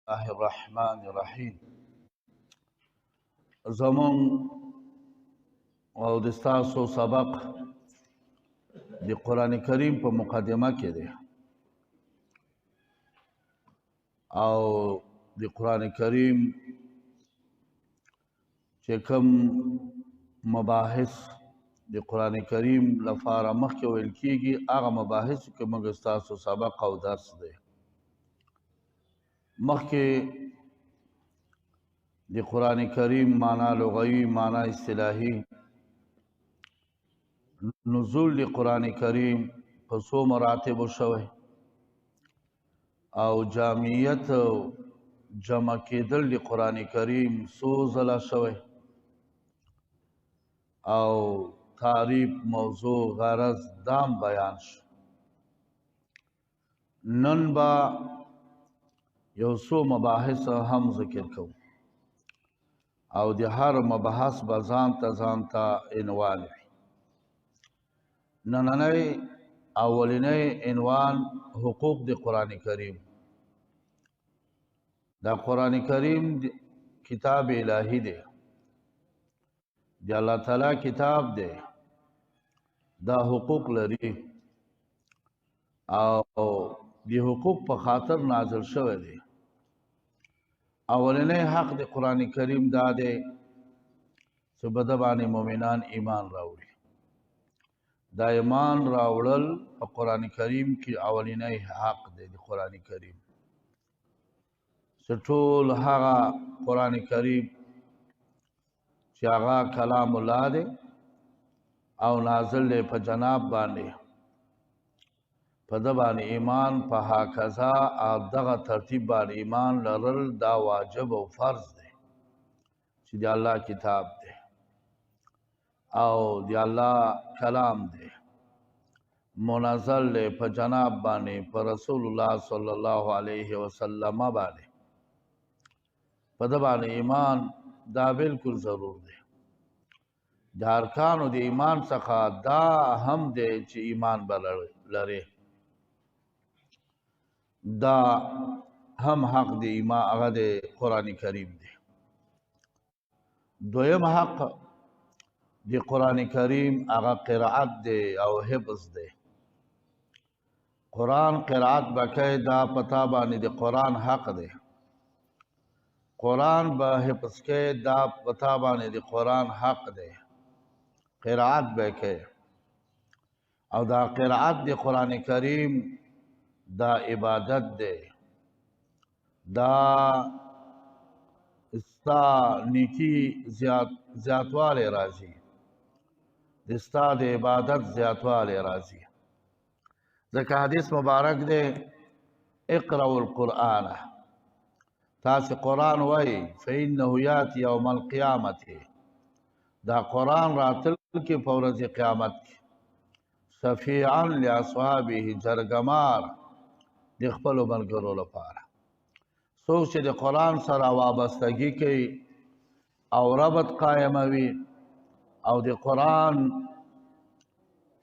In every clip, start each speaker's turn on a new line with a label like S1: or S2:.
S1: الله الرحمن الرحیم. زمون او د ستاسو سبق د قران کریم په مقدمه کې دی او د قران کریم چې کوم مباحث د قران کریم لپاره مخکې ویل کیږي هغه مباحث کې موږ ستاسو سبق او درس دی. مخکې د قران کریم معنا لغوي، معنا اصطلاحي، نزول د قران کریم په څو مراتب شوی او جامعیت جمع کېدل د قران کریم څو ځله شوی او تعریف، موضوع، غرض دام بیان شو. نن با یو څو مباحث هم ذکر کوو او د هر مبحث به ځان ته عنوان وي. نننی اولنی عنوان حقوق د قرآن کریم. دا قرآن کریم کتاب الهی دی، دی الله تعالی کتاب دی، دا حقوق لري او دی حقوق په خاطر نازل شوی دی. اولنی حق د قرآن کریم دا دی چې بده باندې مؤمنان ایمان راوړي. دا ایمان راوړل په قرآن کریم کې اولنی حق دی د قرآن کریم. چې ټول هغه قرآن کریم چې هغه کلام الله دی او نازل دی په جناب باندې، په ده باندې ایمان په هکذا او دغه ترتیب باندې ایمان لرل دا واجب او فرض دی چې د الله کتاب دی او د الله کلام دی، منزل دی په جناب باندې، په رسول الله صلی الله علیه وسلم باندې. په ده باندې ایمان دا بالکل ضرور دی. د ارکانو د ایمان څخه دا هم دی چې ایمان به لري. دا هم حق دی ایمان هغه د قرآن کریم دی. دویم حق د قرآن کریم هغه قرائت دی او حفظ دی. قرآن قرائت بکې دا پتا باندې د قرآن حق دی. قرآن به حفظ کې دا پتا باندې د قرآن حق دی. قرائت بکې او دا قرائت د قرآن کریم دا عبادت دی. دا استا نیکی زیاتواله راځي، دستا د عبادت زیاتواله راځي. ځکه حدیث مبارک دی اقرأوا القرآن، تاسو قرآن وای فإنه یأتی یوم القیامت. دا قرآن راتل کې په ورځ قیامت کې شفیعا لاصحابه، جرګمار د خپلو ملګرو لپاره. څوک چې د قرآن سره وابستګي کوي او ربط قایموي او د قرآن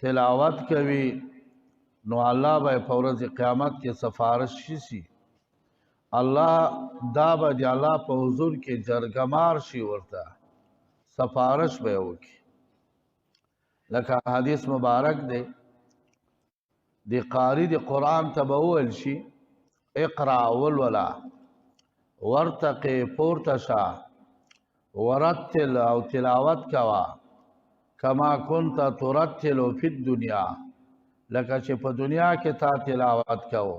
S1: تلاوت کوي نو الله به په ورځ قیامت کې سفارش شي. الله دا به د الله په حضور کې جرګمار شي، ورته سفارش به وکړي. لکه حدیث مبارک دی د قاری د قرآن ته به وویل شي اقرأ ولولا ورتقي پورته شه ورتل او تلاوت کوا کما كنت ترتل فی الدنیا، لکه چې په دنیا کې تا تلاوت کوو.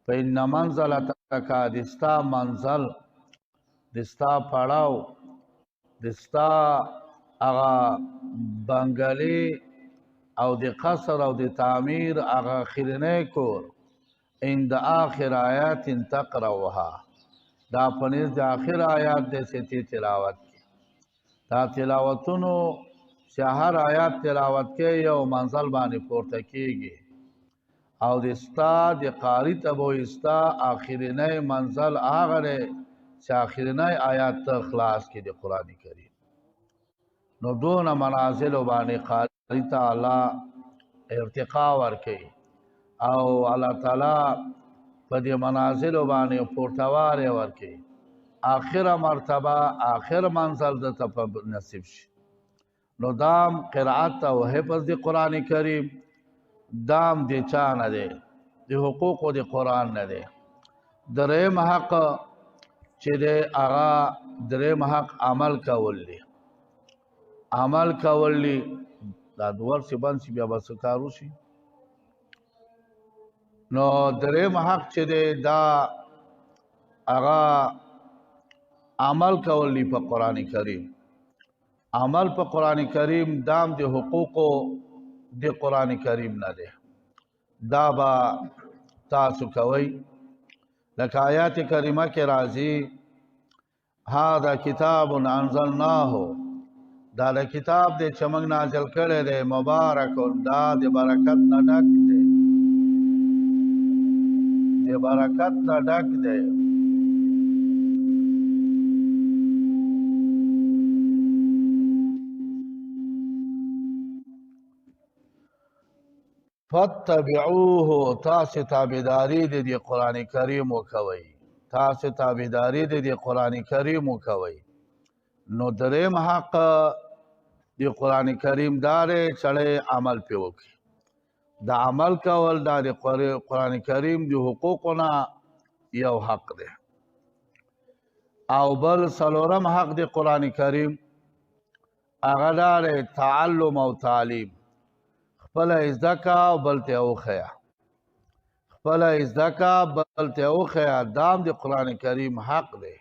S1: فإن منزلتک، دستا منزل، دستا پړاو، دستا هغه بنګلي او د قصر او د تعمیر هغه اخرنی کور عند آخر آیات تقرأها، دا پنیز د آخر آیات دی چې تی تلاوت کی. دا تلاوتونو چې هر آیات تلاوت کې یو منزل باندې پورته کیږي او د ستا د قاری ته به ستا آخرنی منزل هغه دی چې آخرنی آیات ته خلاص کی د قرآن کریم. نو دون منازل باندې قاری ته الله ارتقا ورکي او الله تعالی په دې منازلو باندې پورتوالی ورکړي، آخره مرتبه آخر منزل دته په نصیب شي. نو دام قرائت او حفظ د قرآن کریم دام د چا نه دی، د حقوقو د قرآن نه دی. دریم حق چې دی هغه دریم حق عمل کول دی. عمل کول دی دا دوار سی بند سی بیا بس کارو شي. نو دریم حق چې دی دا هغه عمل کول دی په قرآن کریم. عمل په قرآن کریم دام د حقوقو د قرآن کریم نه دی. دا با تاسو کوئ لکه آیات کریمه کې راځي هذا کتاب انزلناه، دا د کتاب دی چې موږ نازل کړی دی، مبارک دا د برکت نه ډک دی، د برکت نه ډک دی. فتبعوه، تاسو تابعداري د قرآن کریم وکوئ، تاسو تابعداري د قرآن کریم وکوئ. نو دریم حق د قرآن کریم داره چړې عمل پې وکړي. د عمل کول دا د قرآن کریم د حقوقونه یو حق دی. او بل څلورم حق د قرآن کریم هغه داره تعلم او تعلیم. خپل زده کا او بل ته وښیه، خپل زده کا بل ته وښیه، دام د قرآن کریم حق دی.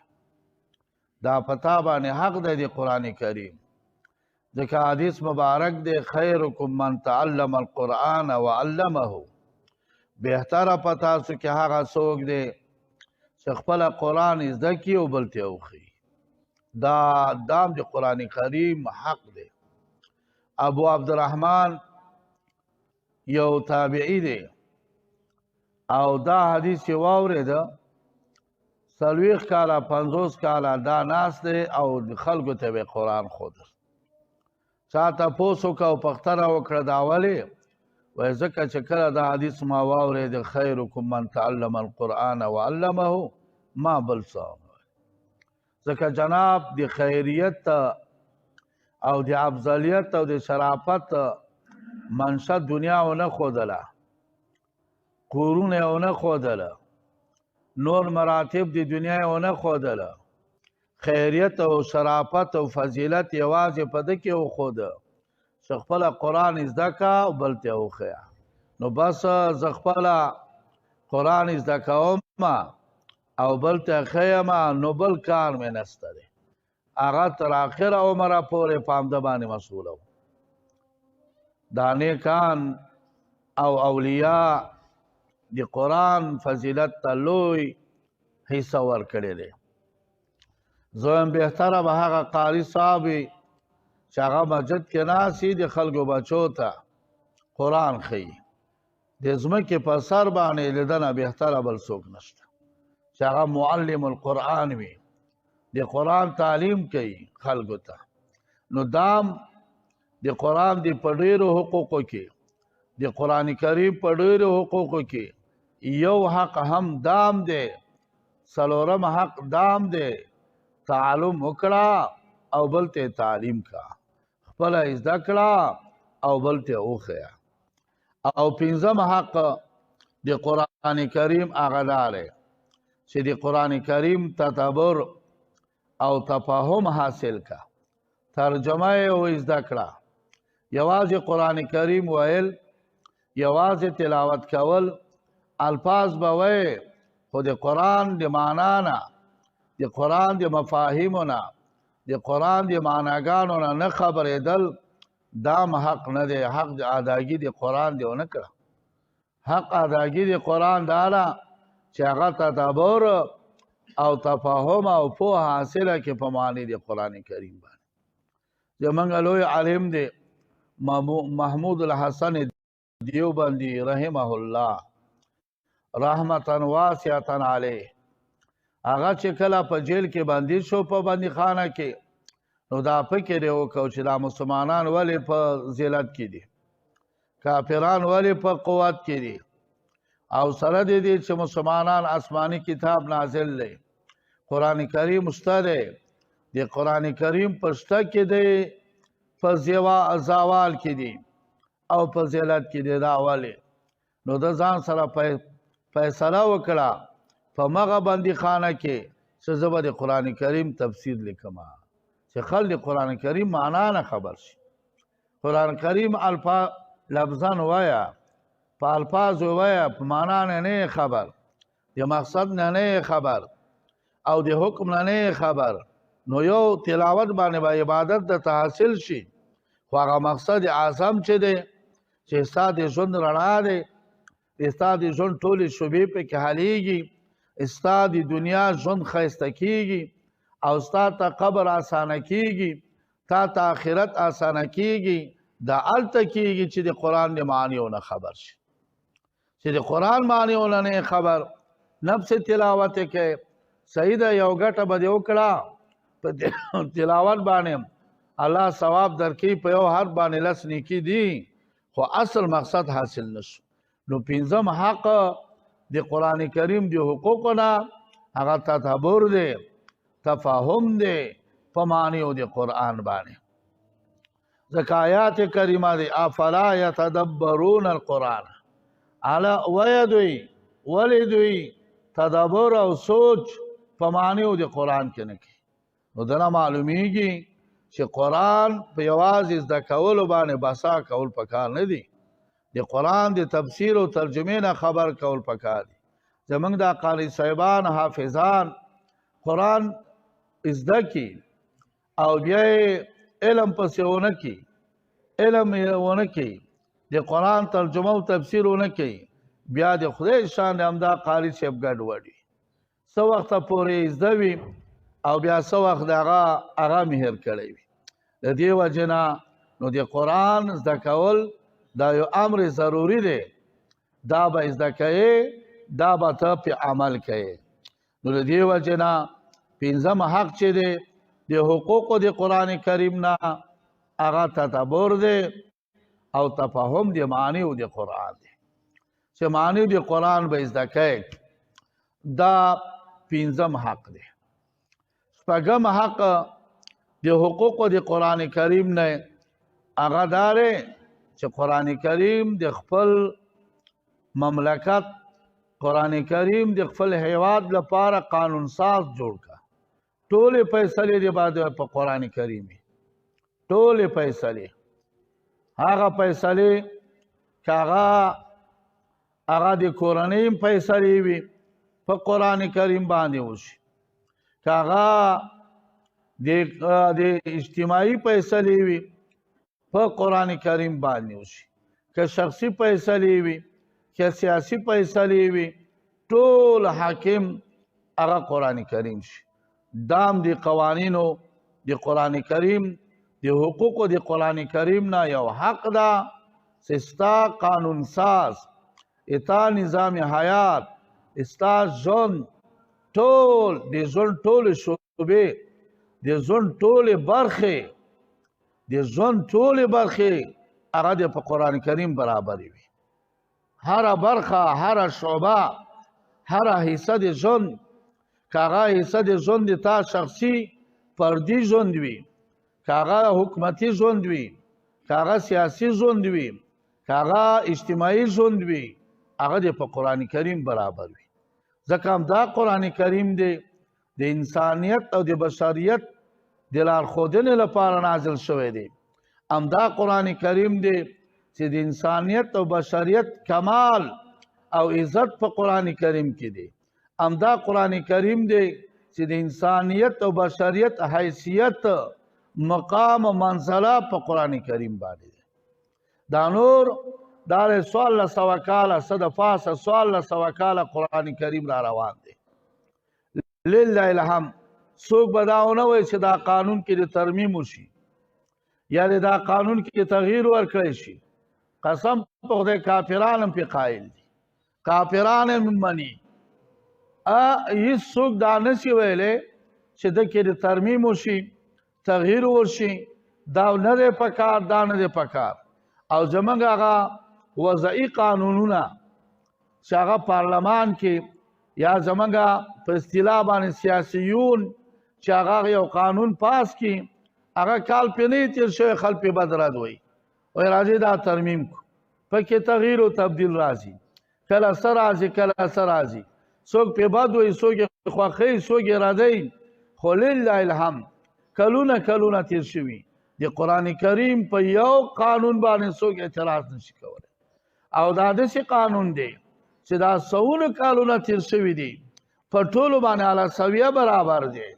S1: دا پتا باندې حق دی د قرآن کریم. ځکه حدیث مبارک دی خیرکم من تعلم القرآن وعلمه، بهتره په تاسو کې هغه څوک دی چې خپل قرآن زده کړي او بل ته وښیي. دا دام د قرآن کریم حق دی. ابو عبدالرحمن یو تابعی دی او دا حدیث یې واورېده، 40 کاله 50 کاله دا ناست دی او خلکو ته به قرآن ښوده. چا تپوس وکړه او پوښتنه وکړه دا ولې؟ وایي ځکه چې کله دا حدیث ما واورېد خیرکم من تعلم القرآن وعلمه ما بل څه. ځکه جناب د خیریت او د افضلیت او د شرافت منشأ دنیا ونه ښودله، کورونه ونه ښودله، نور مراتب د دنیا ونه ښودله، خیریت او شرافت او فضیلت یوازې په ده کې وښوده چې خپله قرآن زده که او بل ته وښیه. نو بس زه خپله قرآن زده کوم او بل ته ښیم، نو بل کار مې نشته دی. هغه تر آخره عمره پورې په همده باندې مسؤله و. دا نیکان او اولیاء د قرآن فضیلت ته لوی حصه ورکړی دی. زویم بهتره به هغه قاري صاحب وي چې هغه مسجد کې ناست وي د خلکو بچو ته قرآن ښیي. د ځمکې په سر باندې لیدنه بهتره بل څوک نشته چې هغه معلم القرآن وي، د قرآن تعلیم کوي خلکو ته. نو دام د قرآن د په ډېرو حقوقو کې، د قرآن کریم په ډېرو حقوقو کې یو حق هم دام دی، څلورم حق دام دی تعلم وکړه او بل ته تعلیم کا، خپله زده کړه او بل ته وښیه. او پنځم حق د قرآن کریم هغه دا دی چې د قرآن کریم تدبر او تفاهم حاصل کا، ترجمه یې زده کړه. یوازې قرآن کریم ویل، یوازې تلاوت کول، الفاظ به وایي خو د قرآن د معنا نه، د قرآن د مفاهیمو نه، د قرآن د معناګانو نه خبرېدل دام حق نه دی. حق د اداګي د قرآن دی ونه کړه. حق اداګي د قرآن دا ده چې هغه تدبر او تفاهم او پوهه حاصله کړي په معنی د قرآن کریم باندې. زموږ لوی عالم دی محمود الحسن دیوبندی رحمه الله رحمتا واسعتا علیه، هغه چې کله په جیل کې بندي شو په بندي خانه کې، نو دا فکر یې وکړ چې دا مسلمانان ولې په ذلت کې دي، کافران ولې په قوت کې دي. او سره دې چې مسلمانان آسمانی کتاب نازل لې قرآن کریم استاده د قرآن کریم پشته کې دی فزیوا ازاوال کې دی او فضیلت کې دی دا اوله نو د ځان سره فیصله وکړه په مغه بندي خانه کې چې زه به د قرآن کریم تفسیر لیکم چې خلک قرآن کریم معنا نه خبر شي قرآن کریم الفاظ لفظان وایا په الفاظ وایا په معنا نه خبر د مقصد نه خبر او د حکم نه خبر نو یو تلاوت باندې با عبادت د حاصل شي خو هغه مقصد اعظم چې دی چې ستاسو ژوند رڼا دی ستاسو ژوند ټولې شوبې په کې حلېږي ستاسو دنیا ژوند ښایسته کېږي او ستاسو قبر اسانه کېږي تا آخرت اسانه کېږي دا هلته کېږي چې د قرآن د معنیونه خبر شي چې د قرآن معنیونه نه خبر نفس تلاوت کې صحیح ده یو ګټه به دې وکړه په تلاوت باندې الله ثواب درکې په یو حرف باندې لس نیکي دي خو اصل مقصد حاصل نشو نو پنځم حق د قرآن کریم د حقوقونه هغه تدبر دی تفاهم دی په معنیو د قرآن باندې ځکه آیات کریمه دی افلا یتدبرون القرآن الا ویدوی ولیدوی تدبر او سوچ په معنیو د قرآن کې نه کوي نو دنه معلومیږي چې قرآن په یوازې زده کولو باندې بسا کول پکار نه دي د قرآن د تفسیر او ترجمې نه خبر کول پکار دي زمونږ د قاری صاحبان حافظان قرآن زده کی او بیا علم پسې ونه کی علم ونه کی د قرآن ترجمه او تفسیر ونه کی بیا د خدای شان همدا قاری صاحب ګډ وړي څه وخت پورې زده وي او بیا څه وخت هغه مهر کړی وي د دې وجې نه نو د قرآن زده کول دا یو امر ضروري دی دا به زده کوې دا به ته پې عمل کوې نو د دې وجې نه پنځم حق چې دی د حقوقو د قرآن کریم نه هغه تدبر دی او تفاهم د معنیو د قرآن دی چې معنیو د قرآن به زده کوې دا پنځم حق دی شپږم حق د حقوقو د قرآن کریم نه هغه دا دی چې قرآن کریم د خپل مملکت قرآن کریم د خپل هیواد لپاره قانون ساز جوړ کړه ټولې فیصلې د بعد په قرآن کریم ټولې فیصلې هغه فیصلې چې هغه د کورنۍ فیصلې وي په قرآن کریم باندې وشي که هغه د اجتماعي فیصلې وي په قرآن کریم باندې وشي که شخصي فیصلې وي که سیاسي فیصلې وي ټول حاکم هغه قرآن کریم شي دام د قوانینو د قرآن کریم د حقوقو د قرآن کریم نه یو حق ده چې ستا قانون ساز اتا نظام حیات ستا ژوند ټول د ژوند ټولې شعبې د ژوند ټولې برخې د ژوند ټولې برخې هغه د په قرآن کریم برابرې وي هره برخه هره شعبه هره حصه د ژوند که هغه حصه د ژوند د تا شخصي فردي ژوند وي که هغه حکومتي ژوند وي که هغه سیاسي ژوند وي که هغه اجتماعي ژوند وي هغه د په قرآن کریم برابر وي ځکه همدا قرآن کریم دی د انسانیت او د بشریت د لارښودنې لپاره نازل شوی دی همدا قرآن کریم دی چې د انسانیت او بشریت کمال او عزت په قرآن کریم کې دی همدا قرآن کریم دی چې د انسانیت او بشریت حیثیت مقام و منزله په قرآن کریم باندې دی دا نور دا سوال سوه کاله څه د پاسه سوال سوه کاله قرآن کریم را روان دی لله الحمد څوک به دا ونه وایي چې دا قانون کې د ترمیم وشي یا دا قانون کې تغییر ورکړی شي قسم په خدای کافران هم پې قایل دي کافران هم مني هیڅوک دا نشي ویلی چې د کې د ترمیم وشي تغییر وشي دا نه دی پکار دا نه دی پکار او زموږ هغه وضعي قانونونه چې هغه پارلمان کې یا زمونږ په اصطلاح باندې سیاسیون چې هغه یو قانون پاس کړي هغه کال پې نه تېر شوی خلک پې بد رد وایي وایي راځئ دا ترمیم کړو پکې تغییر و تبدیل راځي کله څه راځي کله څه راځي څوک پې بد وایي څوک یې خوښوي څوک یې ردوي خو لله الحمد کلونه تېر شوي د قرآن کریم په یو قانون باندې څوک اعتراض نشي کولی او دا داسې قانون دی چې دا سوونه کالونه تېر شوي دي په ټولو باندې اعلی سویه برابر دی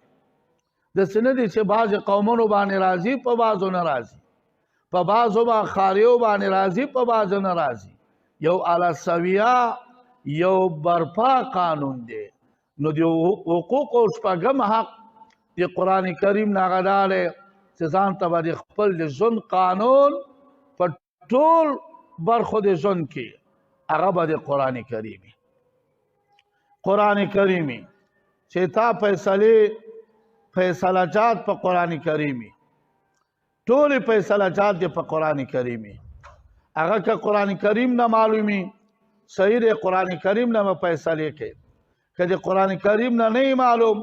S1: داسې نه دی چې بعضې قومونو باندې راځي په بعضو نه راځي په بعضو به خاریو باندې راځي په بعضو نه راځي یو اعلی سویه یو برپا قانون دی نو د حقوقو شپږم حق د قرآن کریم نه هغه دا دی چې ځان ته به د خپل د ژوند قانون په ټول برخو د ژوند کې هغه به د قرآن کریمي قرآن کریمي چې تا فیصله جات په قرآن کریمي ټولې فیصله جات دی په قرآن کریمي هغه که قرآن کریم نه معلومي صحیح دی قرآن کریم نه به فیصلې کوي که د قرآن کریم نه نه معلوم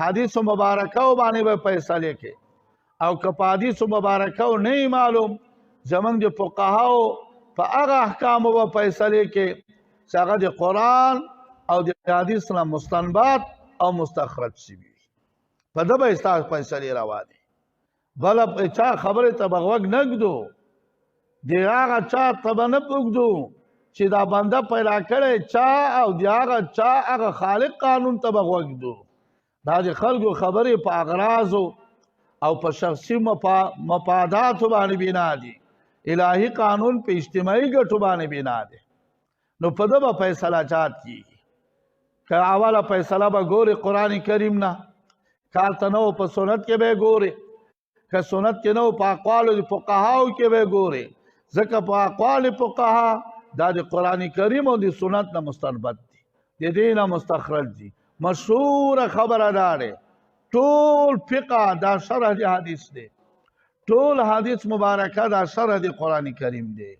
S1: حدیث مبارکه باندې به فیصلې کوي او که په حدیث مبارکه نه معلوم زمونږ د فقهاو په هغه احکامو به فیصلې کوي چې هغه د قرآن او د حدیث نه مستنبط او مستخرج شوي په ده به ستا فیصلې روا دي بله چا خبرې ته به غوږ نه ږدو د هغه چا ته به نه پوږدو چې دا بنده پیدا کړی چا او د هغه چا هغه خالق قانون ته به غوږ ږدو دا د خلکو خبرې په اغراضو او په شخصي مفاداتو باندې بنا دي الهي قانون په اجتماعي ګټو باندې بنا دی نو په ده به فیصله جات کېږي که اوله فیصله به ګورې قرآن کریم نه کار ته نه و په سنت کې به ګورې که سنت کې نه و په اقوالو د فقهاو کې به ګورې ځکه په اقوال فقها دا د قرآن کریم او د سنت نه مستنبط دي د دې نه مستخرج دي مشهوره خبره دا دی ټول فقه دا شرح د حدیث دی ټول حدیث مبارکه دا شرح د قرآن کریم دی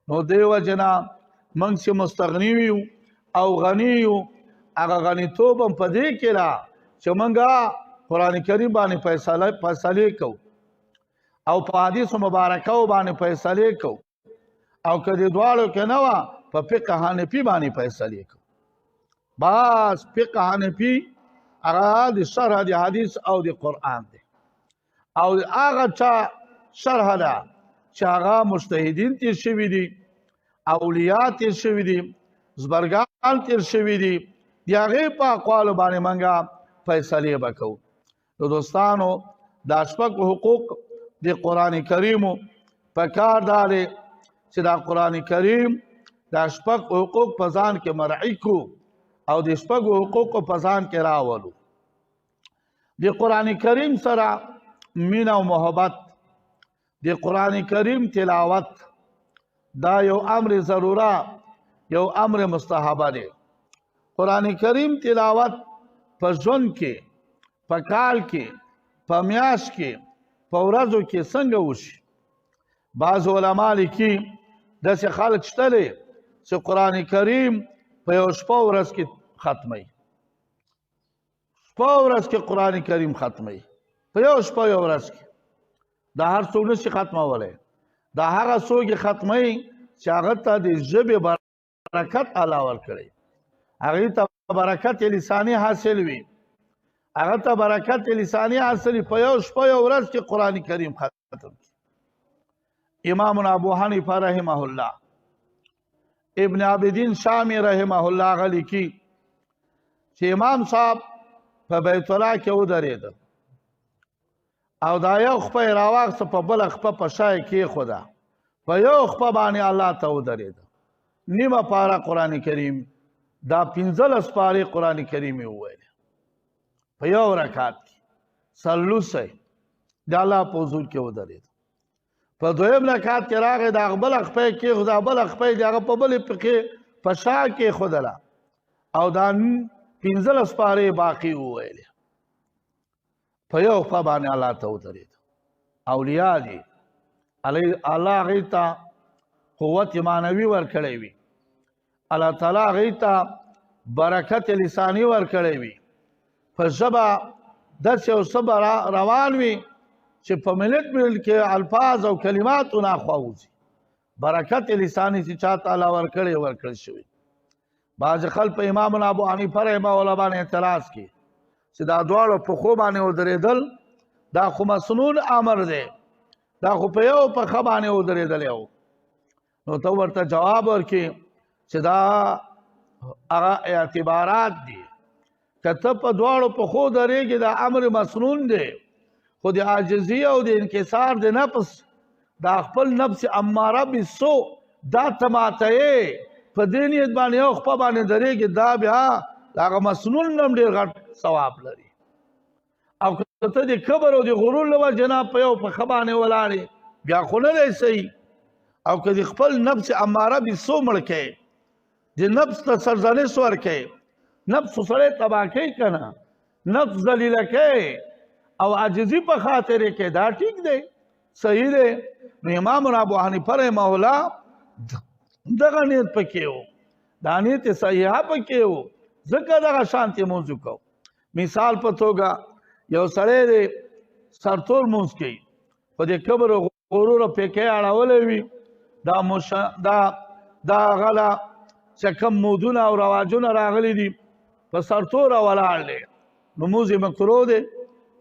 S1: نو دې وجې نه موږ چې مستغني یو او غني یو هغه غنیتوب هم په دې کې ده چې موږ قرآن کریم باندې فیصلې کوو او په حدیثو مبارکو باندې فیصلې کوو او که د دواړو کې نه وه په فقه حنفي باندې فیصلې کوو بس فقه حنفي هغه د شرح د حدیث او د قرآن دی او هغه چا شرح ده چې هغه مجتهدین تیر شوي دي اولیاء تیر شوي دي زبرګان تیر شوي دي د هغې په اقوالو باندې موږ فیصلې به کوو نو دوستانو دا شپږ حقوق د قرآن کریمو په کار دا دی چې دا قرآن کریم دا شپږ حقوق په ځان کې مرعي کړو او د شپږو حقوقو په ځان کې راولو د قرآن کریم سره مینه او محبت د قرآن کریم تلاوت دا یو امر ضروره یو امر مستحبه دی قرآن کریم تلاوت په ژوند کې په کال کې په میاشت کې په ورځو کې څنګه وشي بعض علما لیکي داسې خلک شته دی چې قرآن کریم په یو شپه ورځ کې ختموي شپه ورځ کې قرآن کریم ختموي په یو شپه یو ورځ کې دا هر څوک نشي ختمولی دا هغه څوک یې ختموي چې هغه ته د ژبې برکت الله ورکړی هغې ته برکت لساني حاصل وي هغه ته برکت لساني حاصل په یو شپه یو ورځ کې قرآن کریم ختم امامنا ابو حنیفه رحمه الله ابن عابدین شامی رحمه الله هغه لیکي چې امام صاحب په بیت الله کې ودرېده او دا یو خپه یې راواخیسته په بله خپه په شا یې کېښوده په یو خپه باندې الله ته ودرېده نیمه پاره قرآن کریم دا 15 پارې قرآن کریم یې وویلې په یو رکعت کې سلوسه د الله په حضور کې ودرېده په دویم رکعت کې راغی د هغه بله خپه یې کېښوده بله خپه یې د هغه په بلې پښې په شا کېښودله او دا 15 پارې باقي وویلې په یو خپه باندې الله ته ودرېده اولیاء دي الله هغې ته قوت معنوي ورکړی وي الله تعالی هغوی ته برکت لساني ورکړی وي، په ژبه داسې یو څه به روان وي چې په منټ کې الفاظ او کلماتو ناخوا وځي. برکت لساني چې چا ته الله ورکړی شوی. بعض خلک په امام ابو حنیفه رحمه الله باندې اعتراض کوي چې دا دواړو پښو باندې ودرېدل دا خو مسنون امر دی، دا خو په یو پښه باندې ودرېدلی و. نو ته ورته جواب ورکړي چې دا هغه اعتبارات دي. که ته په دواړو پښو درېږې دا امر مسنون دی، خو د عاجزي او د انکسار د نفس دا خپل نفس اماره بالسوء دا ته ماتوې، په دې نیت باندې یو خپه باندې درېږي، دا بیا د هغه مسنون نه هم ډېر غټ ثواب لري. او که ته د کبر او د غرور له وجې نه په یو پښه باندې ولاړې بیا خو نه دی صحیح. او که د خپل نفس اماره بالسوء مړ کړې، د نفس ته سرزنش ورکړې، نفس سړی تباه کوي که نه، نفس ذلیله کوي او عاجزي په خاطر یې کوي، دا ټیک دی، صحیح دی. نو امام ابو حنیفه رحمه الله دغه نیت پکې و، دا نیت صحیحه پکې و، ځکه دغه شانتې موضوع کو. مثال په توګه یو سړی دی سرتور مونځ کوي، په دې کبر او غرور او پیکۍ اړولی وي، دا هغه چې کوم مودونه او رواجونه راغلي دي په سرتوره ولاړ دی، نو مونځ یې مکروه دی،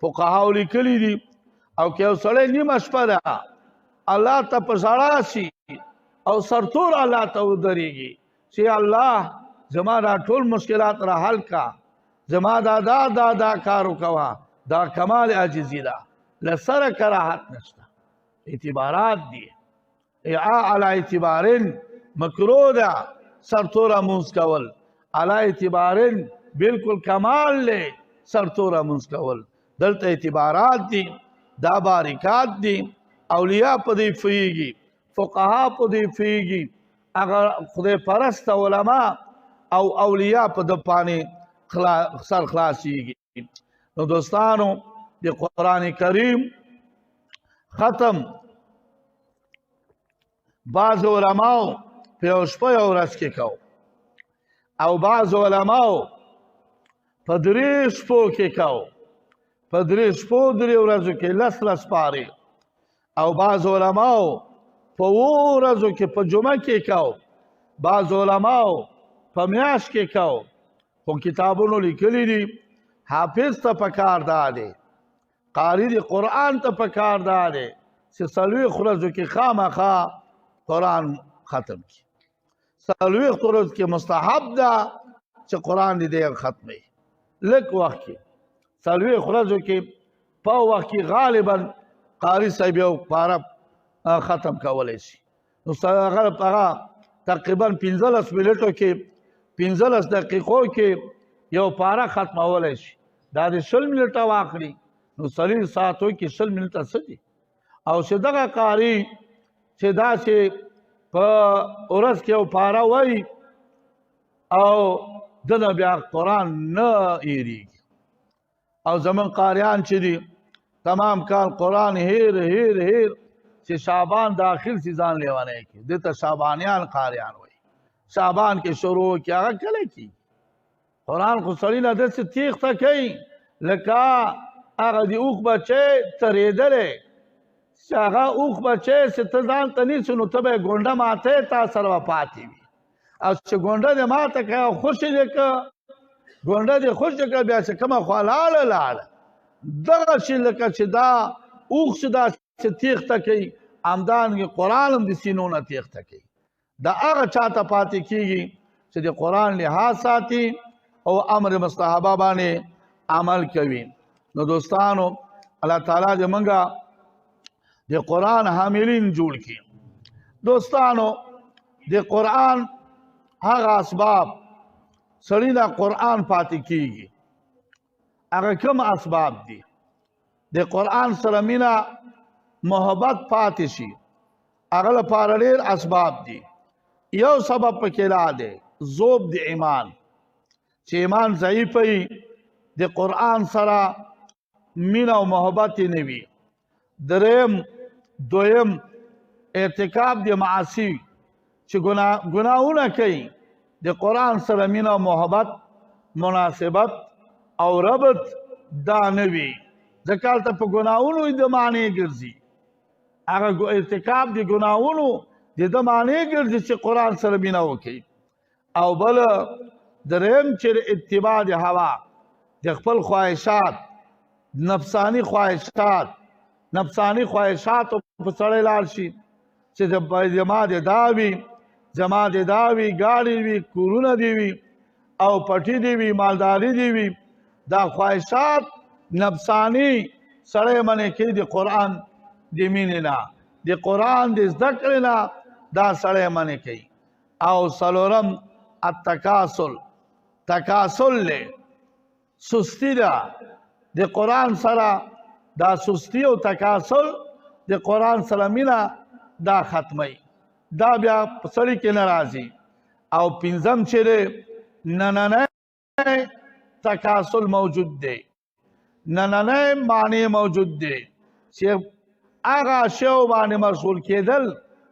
S1: فقهاو لیکلي دي. او که یو سړی نیمه شپه ده الله ته په ژړا شي او سرتور الله ته ودرېږي چې الله زما دا ټول مشکلات را حل کا، زما دا کار وکوه، دا کمال عاجزي ده، له سره کراهت نشته. اعتبارات دي، علی اعتبارن مکروه ده سرتوره مونځ کول، علی اعتبارن بالکل کمال دی سرتوره مونځ کول. دلته اعتبارات دي، دا باریکات دي، اولیاء په دې پوهېږي، فقها په دې پوهېږي، هغه خدای پرسته علما او اولیاء په ده باندې سر خلاصېږي. نو دوستانو د قرآن کریم ختم بعض علماو په یو شپه یو ورځ کې کو، او بعض علماو په 3 شپو کې کو، په 3 شپو 3 ورځو کې 10 پارې، او بعض علماو په 2 ورځو کې په جمعه کې کو، بعض علماو په میاشت کې کو. خو کتابونو لیکلي دي حافظ ته پکار دا دی، قاری د قرآن ته پکار دا دی چې 40 ورځو کې خامخا قرآن ختم کړي. 40 ورځو کې مستحب ده چې قرآن دې ختمي، لږ وخت کې 40 ورځو کې په وخت کې غالبا قاری صاحب یو پاره ختم کولی شي. نو هغه تقریبا 15 منټو کې 15 دقیقو کې یو پاره ختمولی شي. دا د 20 منټه واخلي نو 40 ساعتو کې 20 منټه څه دي. او چې دغه قاری چې داسې په ورځ کې یو پاره وایي او دنه بیا قرآن نه هېرېږي. او زمون قاریان چې دي تمام کال قرآن هیر چې شعبان داخل سي ځان لیوانی کی، دته شعبانیان قاریان وایي. شعبان کې شروع کی هغه کله کی قرآن خو سړی نه داسې تیښته کوي لکه هغه د اوښ بچی ترېدلی چې هغه اوښ بچی چې ته ځان ته نیسې نو ته به یې ګونډه ماتې تا سره به پاتې وي. او چې ګونډه دې ماته کړه خوشې دې کړه، ګونډه دې خوشې کړه، بیا چې کومه خوا لاړه دغه شي لکه چې دا اوښ چې داسې تیښته کوي، همدارنګې قرآن هم د سینو نه تیښته کوي. دا هغه چاته پاتې کېږي چې د قرآن لحاظ ساتي او امر مستحبه باندې عمل کوي. نو دوستانو الله تعالی دې موږ د قرآن حاملین جوړ کړي. دوستانو د قرآن هغه اسباب سړی دا قرآن پاتې کېږي، هغه کوم اسباب دي؟ د قرآن سره مینه محبت پاتې شي، هغه لپاره ډېر اسباب دي. یو سبب پکې لا دی ذوب د ایمان، چې ایمان ضعیف وي د قرآن سره مینه او محبت یې نه وي. دویم ارتکاب د معاصي، چې ګناهونه کوي د قرآن سره مینه محبت مناسبت او ربط دا نه وي ځکه هلته په ګناهونو د معنی ګرځي هغه ارتکاب د ګناهونو د ده معنی ګرځي چې قرآن سره مینه وکړي او بله دریم چې اتباع د هوا د خپل خواهشات نفسانی خواهشاتو په سړی لاړ شي چې زما د دا وي زما د دا وي ګاډې وي کورونه دي وي او پټي دي وي مالداري دي وي دا خواهشات نفسانی سړی منې کوي د قرآن د مینې نه د قرآن د زده کړې نه دا سړی منې کوي او څلورم تکاسل دی سستی ده د قرآن سره دا سستی او تکاسل د قرآن سره مینه دا ختمی دا بیا په سړي کې نه راځي او پنځم چې دی نننی تکاسل موجود دی نننی معنی موجود دی چې هغه شیو باندې مشغول کېدل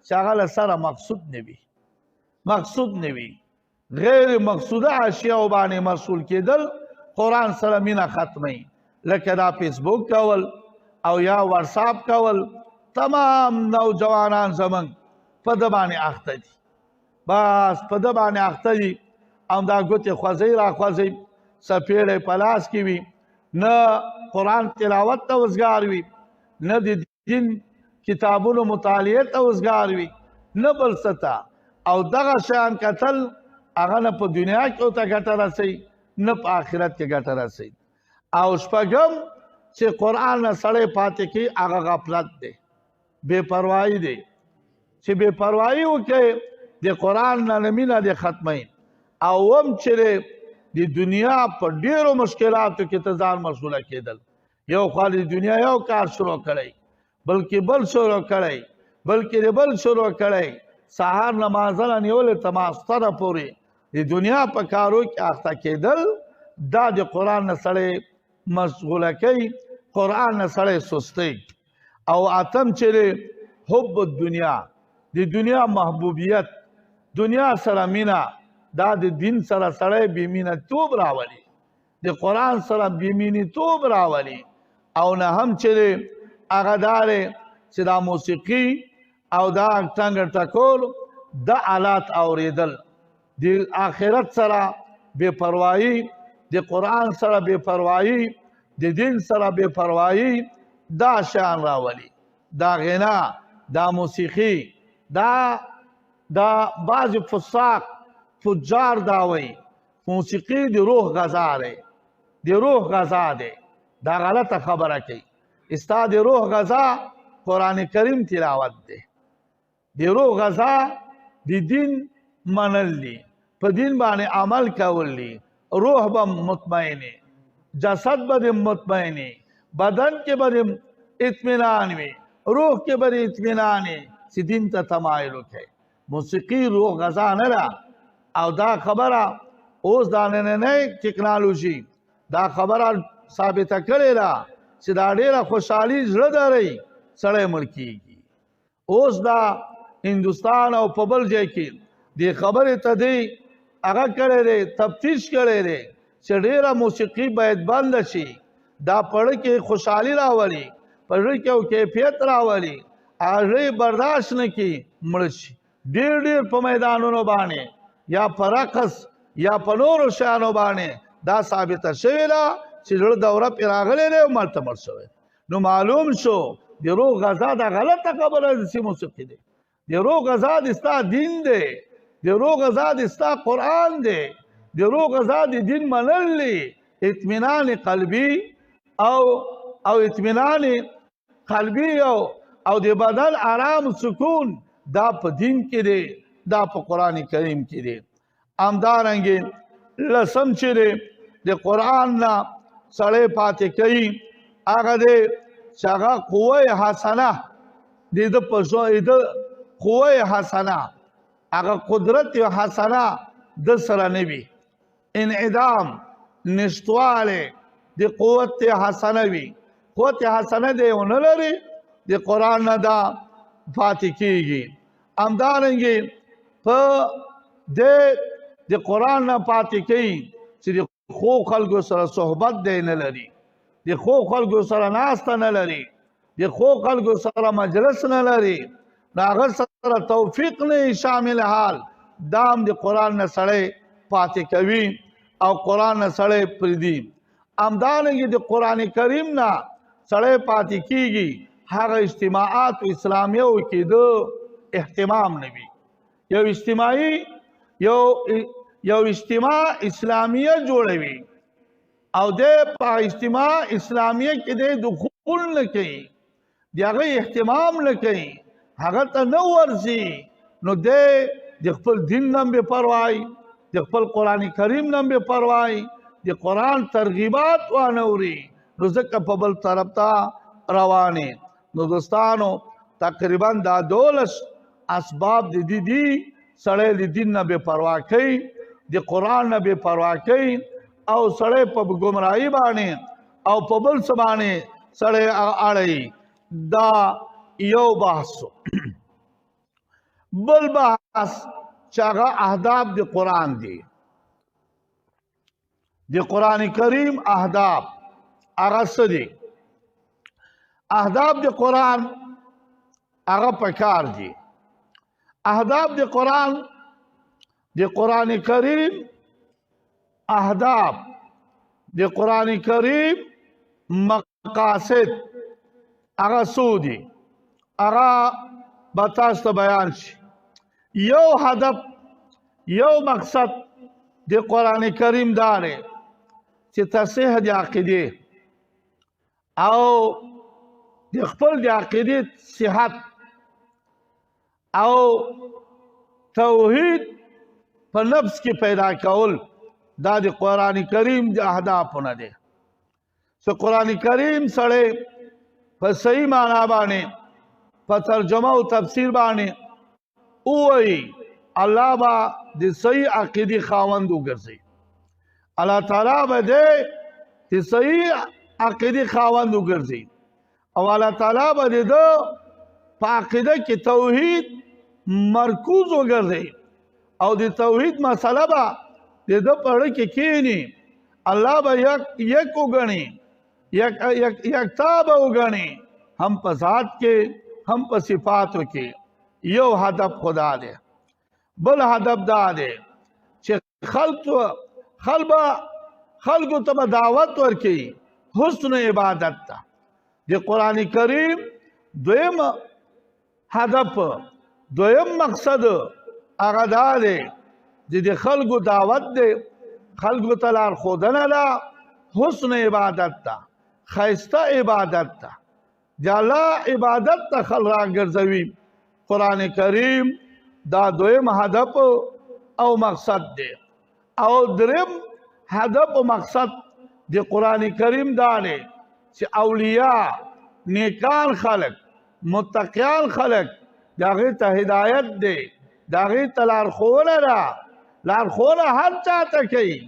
S1: چې هغه له سره مقصود نه وي غیر مقصوده اشیاو باندې مشغول کېدل قرآن سره مینه ختمی لکه دا فیسبوک کول او یا واتساپ کول تمام نوجوانان زمونږ په ده باندې اخته دي بس په ده باندې اخته دي همدا ګوتې خوځوي راخوځوي څپېړی په لاس کې وي نه قرآن تلاوت ته وزګار وي نه د دین کتابونو مطالعې ته وزګار وي نه بل څه ته او دغه شیان کتل هغه نه په دنیا کې ورته ګټه رسوي نه په آخرت کې ګټه رسوي او شپږم چې قرآن نه سړی پاتې کوي هغه غفلت دی بې پروایي دی چې بې پروایي وکړي د قرآن نه مینه دې ختموي او هم چې د دنیا په ډېرو مشکلاتو کې ته ځان مشغوله کېدل یو خوا د دنیا یو کار شروع کړی بلکې بل شروع کړی بلکې د بل شروع کړی سهار نمازه نیولې ته ماسخوره پورې د دنیا په کارو کې اخته کېدل دا د قرآن نه سړی مشغوله کوي قرآن نه سړی سستی او اتم چې حب الدنیا د دنیا محبوبیت دنیا سره مینه دا د دین سره سړی بېمینه توب راولي د قرآن سره بېمینې توب راولي او نه هم چې هغه دا دی چې دا موسیقي او دا ټنګ ټکول د آلات اوریدل د آخرت سره بې پروایي د قرآن سره بې پروایي د دین سره بې پروایي دا شیان راولي دا غنا دا موسیقي دا بعض فساق فجار دا وایي موسیقي د روح غذا دی د روح غذا دی دا غلطه خبره کوي ستا د روح غذا قرآن کریم تلاوت دی د روح غذا د دین منل دي په دین باندې عمل کول دي روح به مطمئنه جسد به مطمئنه بدن کې به اطمینان وي روح کې به اطمینان چې دین ته تمایل وکړي موسیقي روح غذا نه ده او دا خبره اوس دا نننۍ ټکنالوژي دا خبره ثابته کړې ده چې دا ډېره خوشحالي زړه داری سړی مړ کېږي اوس دا هندوستان او په بل ځای کې دې خبرې ته دی هغه کړی دی تفتیش کړی دی چې ډېره موسیقي باید بنده شي دا پړه کې خوشحالي راولي پړه کې یو کیفیت راولي هغه برداشت نه کړي مړ شي ډېر په میدانونو باندې یا په رقص یا په نورو شیانو باندې دا ثابته شوې ده چې زړه دوره پرې راغلی دی او مړ ته مړ شوی نو معلوم شو د روح غذا دا غلطه خبره ده چې موسیقي دی د روح غذا د ستا دین دی د روح غذا د ستا قرآن دی د روح غذا د دین منل دی اطمینان قلبي او اطمینان قلبي او د بدن آرام سکون دا په دین کې دی دا په قرآن کریم کې دی همدارنګې لسم چې دی د قرآن نه سړی پاتې کوي هغه دی چې هغه قوه حسنه د ده په قوه حسنه هغه قدرت حسنه د سره نه وي انعدام نشتوالی د قوت حسنه وي قوت حسنه دی ونه لري د قرآن نه دا پاتې کېږي همدارنګې په د د قرآن نه پاتې کوي چې د خو خلکو سره صحبت دی نه لري، د خو خلکو سره ناسته نه لري، د خو خلکو سره مجلس نه لري، د هغه سره توفیق نه شامل حال دام د قرآن نه سړی پاتې کوي او قرآن نه سړی پرېږدي. همدارنګې د قرآن کریم نه سړی پاتې کېږي هغه اجتماعات اسلامیو کې د اهتمام نه وي. یو اجتماع اسلامیه جوړوي او د په اجتماع اسلامیه کې د دخول نه کوي، د هغه اهتمام نه کوي، هغه ته نه ورځي، نو د خپل دین نه بې پروایي، د خپل قرآن کریم نه بې پروایي، د قرآن ترغیبات وانه اوري، نو ځکه په بل طرف ته روانې. نو دوستانو تقریبا دا 12 اسباب د دې دي سړی د دین نه بې پروا کوي، د قرآن نه بې پروا کوي او سړی په ګمراهي باندې او په بل څه باندې سړی اړوي. دا یو بحث. بل بحث چې هغه اهداف د قرآن دي، د قرآن کریم اهداف هغه څه دي؟ اهداف د قرآن هغه پکار دي. اهداف د قرآن کریم اهداف د قرآن کریم مقاصد هغه څو دي؟ هغه به تاسو ته بیان شي. یو هدف، یو مقصد د قرآن کریم دا دی چې تصحیح د عقیدې او د خپل د عقیدې صحت او توحید په نفس کې پیدا کول، دا د قرآن کریم د اهدافونه دي. چې قرآن کریم سړی په صحیح معنا باندې په ترجمه او تفسیر باندې ووایي، الله به د صحیح عقیدې خاوند وګرځي. الله تعالی به د صحیح عقیدې خاوند وګرځي او الله تعالی به د په عقیده کې توحید مرکوز وګرځي او د توحید مسله به د په اړه کې کینی. الله به یک وګڼي، یکتا به وګڼي، هم په ذات کې هم په صفاتو کې. یو هدف خدا دی. بل هدف دا دی چې خلکو ته به دعوت ورکړي حسن عبادت ته. د قرآن کریم دویم هدف، دویم مقصد هغه دا دی چې د خلکو دعوت دی، خلکو ته لارښودنه ده حسن عبادت ته، ښایسته عبادت ته، د الله عبادت ته خلک راګرځوي. قرآن کریم دا دویم هدف او مقصد دی. او دریم هدف او مقصد د قرآن کریم دا دی چې اولیاء، نیکان خلق، متقیان خلق د هغې ته هدایت دی، د هغې ته لارښوونه ده. لارښوونه هر چا ته کوي،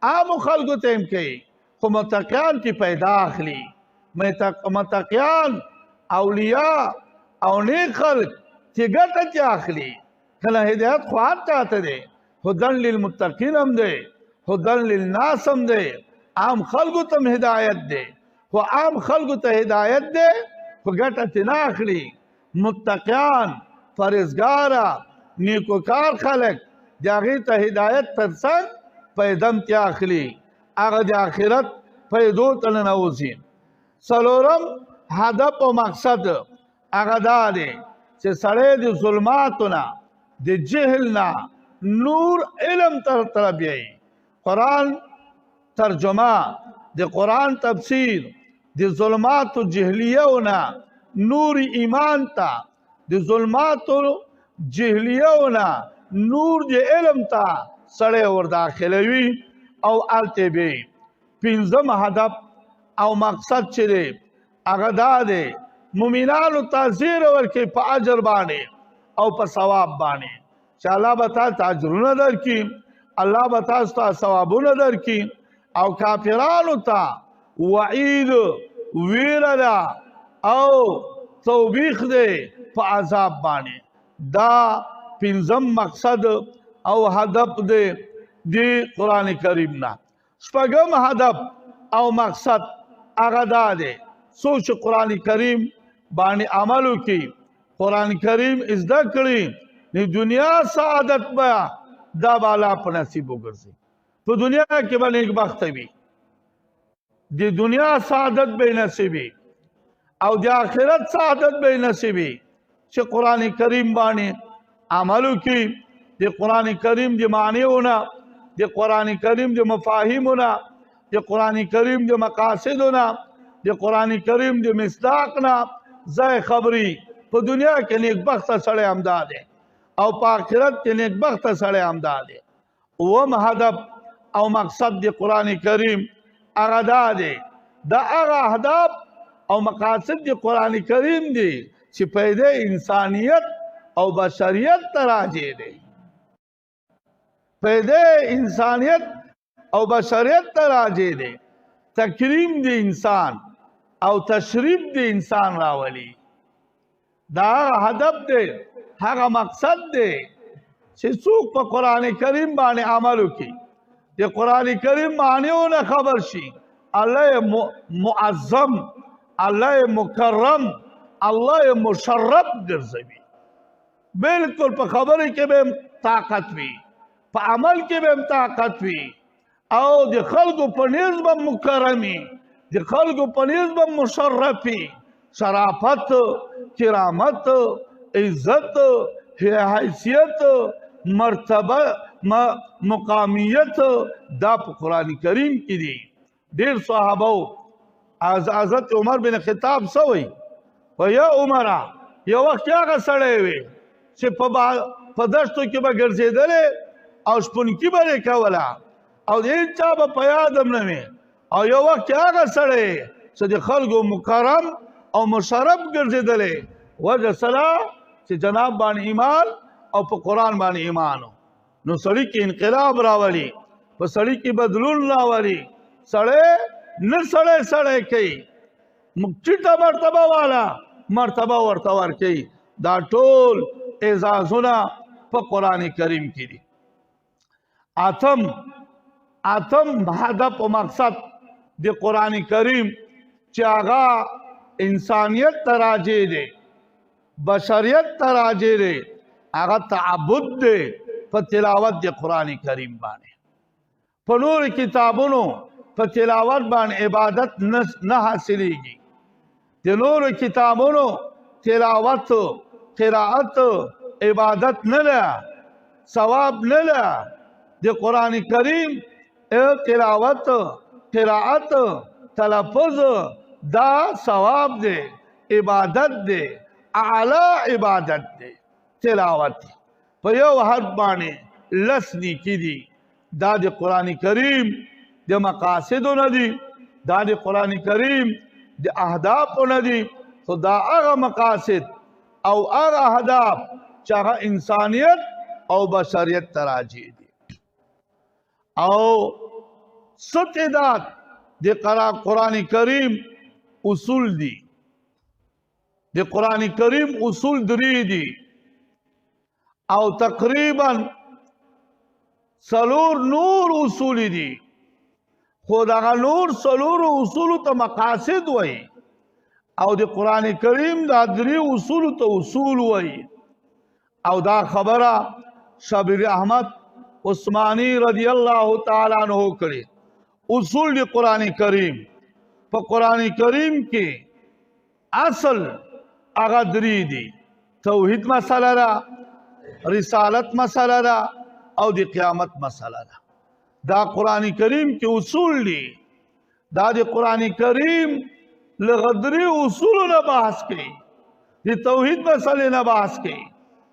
S1: عامو خلکو ته هم کوي، خو متقیان کې پیدا اخلي. متقیان، اولیاء او نیک خلق چې ګټه چې اخلي. کله هدایت خو هر چا ته دی، هدن للمتقین هم دی، هدن للناس هم دی، عام خلکو ته هم هدایت دی. خو عام خلکو ته هدایت دی خو ګټه ترې نه اخلي. متقیان، پرهیزګاره، نیکوکار خلک د هغې ته هدایت تر څنګ پیدم ترې اخلي، هغه د آخرت پیدو ته ننوځي. څلورم هدف او مقصد هغه دا دی چې سړی د ظلماتو نه، د جهل نه نور علم ته بیایي. قرآن ترجمه، د قرآن تفسیر، د ظلماتو جهلیو نه نور ایمان ته، د ظلماتو جهلیو نه نور د علم ته سړی ورداخلوي او هلته به پنځم هدف او مقصد چې دی هغه دا دی مؤمنانو ته زیر ورکړي په اجر باندې او په ثواب باندې، چې الله به تاسو ته اجرونه درکړي، الله به تاسو ته ثوابونه درکړي. او کافرانو ته وعید، ویره ده او توبیخ دی په عذاب باندې. دا پنځم مقصد او هدف دی دی قرآن کریم نا شپږم هدف او مقصد هغه دا دی څوک چې قرآن کریم باندې عمل وکړي قرآن کریم زده کړي د دنیا سعادت به دا به الله په نصیب وګرځي په دنیا کې به نیکبخته وي د دنیا سعادت به نصیبي او د آخرت سعادت به نصیبي چې قرآن کریم باندې عمل وکړي د قرآن کریم د معنیونه د قرآن کریم د مفاهیمونه د قرآن کریم د مقاصدونه د قرآن کریم د مصداقنا ځای خبري په دنیا کې نیکبخته سړی همدا دی او په آخرت کې نیکبخته سړی همدا دی اووم هدف او مقصد د قرآن کریم هغه دا دی دا هغه اهداف او مقاصد د قرآن کریم دی چې پیدا انسانیت او بشریت ته راجع دی پیدا انسانیت او بشریت ته راجع دی تکریم د انسان او تشریف د انسان راولي دا هدف دی هغه مقصد دی چې څوک په قرآن کریم باندې عمل وکړي د قرآن کریم معنیونه خبر شي الله معظم الله مکرم الله مشرف ګرځوي بالکل په خبره کې به طاقت وي په عمل کې به طاقت وي او د خلکو په نیز به مکرمي د خلکو په نیز به مشرفي شرافت کرامت عزت حیثیت مرتبه مقامیت دا په قرآن کریم کې دي ډېر صحابه حضرت عمر بن خطاب سوی و یا عمره یو وخت هغه سړی وي چې په دشتو کې به ګرځېدلې او شپونکي به یې کوله او د هېچا به په یاد هم نه وي او یو وخت هغه سړی چې د خلکو مکرم او مشرف ګرځېدلې وجه سره چې جناب باندې ایمان او په قرآن باندې ایمان نو سړی کې انقلاب راولي په سړی کې بدلون راولي سړی نه سړی کوي ټیټه مرتبه والا مرتبه ورته ورکوي دا ټول اعزازونه په قرآن کریم کې دي اتم هدف او مقصد د قرآن کریم چې هغه انسانیت ته راجع دی بشریت ته راجع دی هغه تعبد دی په تلاوت د قرآن کریم باندې په نور کتابونو په تلاوت باندې عبادت نه حاصلېږي د نور کتابونو تلاوت قرائت عبادت نه ده ثواب نه ده د قرآن کریم تلاوت قرائت تلفظ دا ثواب دی عبادت دی اعلی عبادت دی تلاوت په یو حرف باندې لس نیکي دي دا د قرآن کریم د مقاصدو نه دي دا د قرآن کریم د اهدافو نه دي خو دا هغه مقاصد او هغه اهداف چې هغه انسانیت او بشریت ته راجع دي او ست عداد د قرآن کریم اصول دي د قرآن کریم اصول درې دي او تقریبا سلور نور اصول دي خو دغه نور سلور اصول ته مقاصد وای او د قرآن کریم دا درې اصول ته اصول وای او دا خبره شبیر احمد عثماني رضی الله تعالی عنہ کړي اصول د قرآن کریم په قرآن کریم کې اصل هغه درې دي توحید مسله ده رسالت مسله ده او د قیامت مسله ده دا قرآن کریم کې اصول دي دا د قرآن کریم لغدری اصول نه بحث کوي د توحید مسلې نه بحث کوي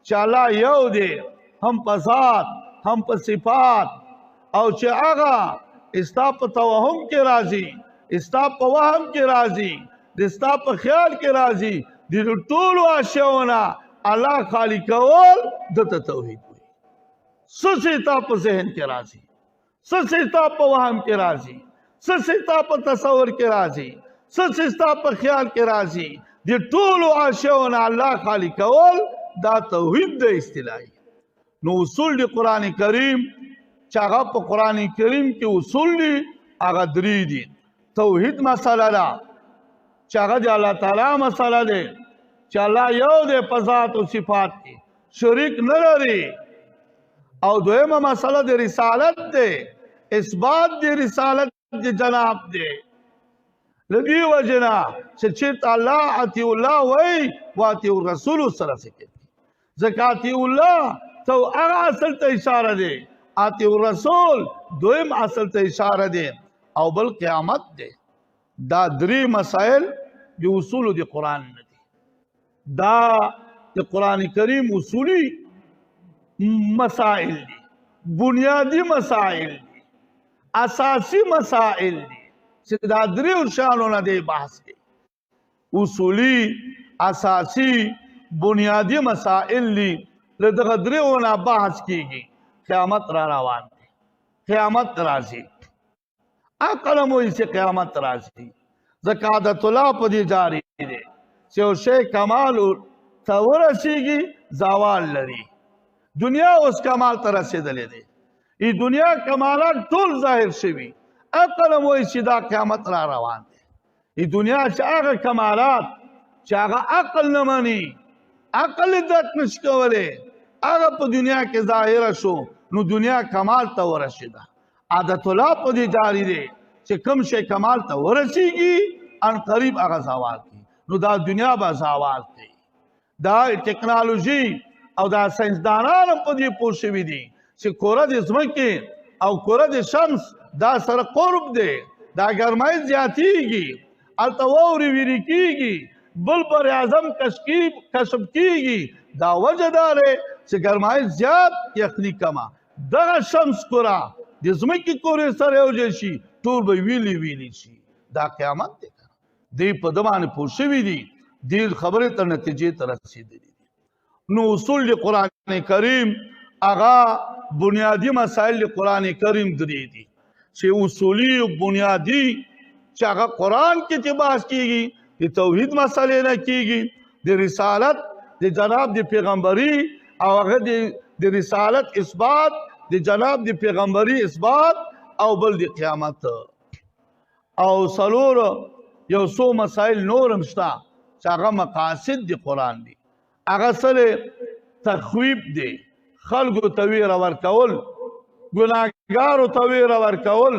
S1: چې الله یو دی هم په ذات هم په صفات او چې هغه استا په توهم کې راځي استا په وهم کې راځي د استا په خیال کې راځي د ټولو اشیاءونه الله خالق کول دته توحید وي سستا په ذهن کې راځي سستا په وهم کې راځي سستا په تصور کې راځي سستا په خیال کې راځي د ټولو اشیاءونه الله خالق کول دا توحید د اصطلاحي نو اصول د قرآن کریم چې هغه په قرآن کریم کې اصول دي هغه درې دي. توحید مسله ده چې هغه د الله تعالی مسله ده چې الله یو دی په ذات او صفات کې شریک نه لري. او دویمه مسله د رسالت ده، اثبات د رسالت د جناب ده. لدی وجنا چې چېرته الله اطیع الله وایي واطیع الرسول سره څه کوي. ځکه اطیع الله تو هغه اصل ته اشاره ده، اطیع الرسول دویم اصل ته اشاره ده، او بل قیامت ده. دا درې مسائل د اصول د قرآن نه دي. دا د قرآن کریم اصولی مسائل دي، بنیادی مسائل دي، اساسی مسائل دي چې دا درې شانو نه دی بحث کوي. اصولی اساسی بنیادی مسائل دي، له دغه درېو نه بحث کیږي. قیامت را روان دی، قیامت راځي. عقل مو چې قیامت راځي. ځکه عادت الله په دې جاری دی چې یو شی کمال ته ورسیږي زوال لري. دنیا اوس کمال ته رسېدلې دی، ای دنیا کمالات ټول ظاهر شوي. عقل مو چې دا قیامت را روان دی. ای دنیا چې هغه کمالات چې هغه عقل نه مني، عقل درک نشي کولی، هغه په دنیا کې ظاهره شو، نو دنیا کمال ته ورسېده. عادت الله په دې جاری دی چې کوم شی کمال ته ورسیږي ان قریب هغه زوال کوي. نو دا دنیا به زوال کوي. دا ټکنالوژي او دا ساینسدانان په دې پوه شوي دي چې کره د ځمکې او کره د شمس دا سره قرب دی، دا ګرمۍ زیاتیږي، هلته واورې ویلې کېږي، بل بر اعظم کشف کېږي. دا وجه دا دی چې ګرمۍ زیات یخني کمه. دغه شمس کره د ځمکې کورې سره یو ځای شي، ټول به ویلې ویلې شي. دا قیامت دی. دی په ده باندې پوه شوي دي، دې خبرې ته نتیجې ته رسېدلي دي. نو اصول د قرآن کریم هغه بنیادی مسائل د قرآن کریم درې دي چې اصولي او بنیادي چې هغه قرآن کې چې بحث کېږي، د توحید مسئلې نه کېږي، د رسالت د جناب د پیغمبري او هغه د رسالت اثبات، د جناب د پیغمبري اثبات، او بل د قیامت. او څلور یو څو مسائل نور هم شته چې هغه مقاصد د قرآن دي. هغه سره تخویب دی، خلکو ته ویره ورکول، ګناهګارو ته ویره ورکول،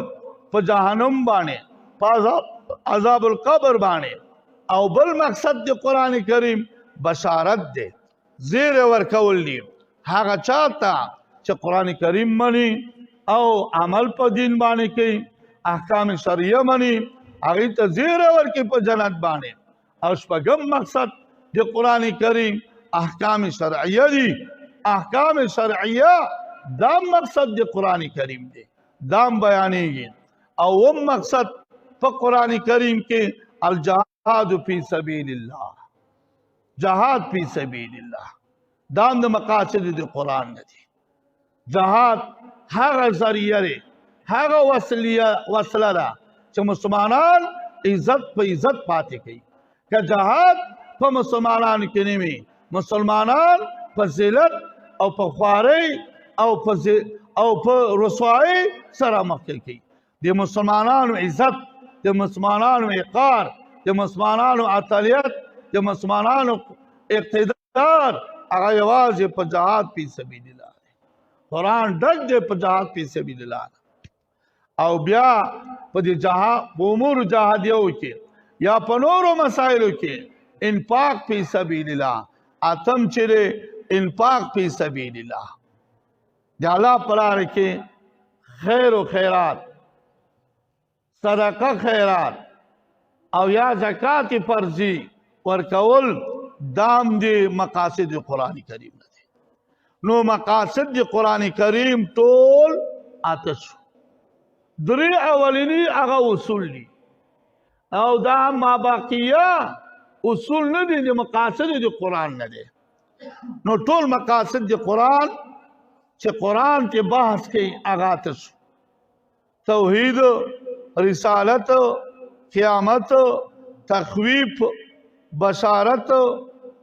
S1: په جهنم باندې، په عذاب القبر باندې. او بل مقصد د قرآن کریم بشارت دی، زیری ورکول دي هغه چاته چې قرآن کریم مني او عمل په دین باندې کوي، احکام شرعیه مني، هغې ته زیری ورکوي په جنت باندې. او شپږم مقصد د قرآن کریم احکام شرعیه دي. احکام شرعیه دا مقصد د قرآن کریم دی، دام بیانېږي. او هم مقصد په قرآن کریم کې الجهاد فی سبیل الله، جهاد فی سبیل الله، دا د مقاصد د قرآن نه دي. جهاد هغه ذریعه دی، هغه وسله ده چې مسلمانان عزت په عزت پاتې کوي. که جهاد په مسلمانانو کې نه وي، مسلمانان په ذلت او په خوارۍ او په رسوایۍ سره مخکې کوي. د مسلمانانو عزت، د مسلمانانو وقار، د مسلمانانو اتلیت، د مسلمانانو اقتدار هغه یوازې په جهاد فی سبیل الله دی. قرآن ډک دی په جهاد فی سبیل الله. او بیا په دې جهاد په امور جهادیو کې یا په نورو مسایلو کې انفاق فی سبیل الله، اتم چې دی انفاق فی سبیل الله، د الله په لاره کې خیر و خیرات، صدقه خیرات او یا زکات فرضی ورکول، دام دی مقاصد قرآن کریم نه دی. نو مقاصد قرآن کریم ټول اته شو. درې اولینی هغه اصول دي، او دا مابقیه اصول نه دي، د مقاصد د قرآن نه دی. نو ټول مقاصد د قرآن چې قرآن کې بحث کوي هغه اته شو. توحید، رسالت، قیامت، تخویف، بشارت،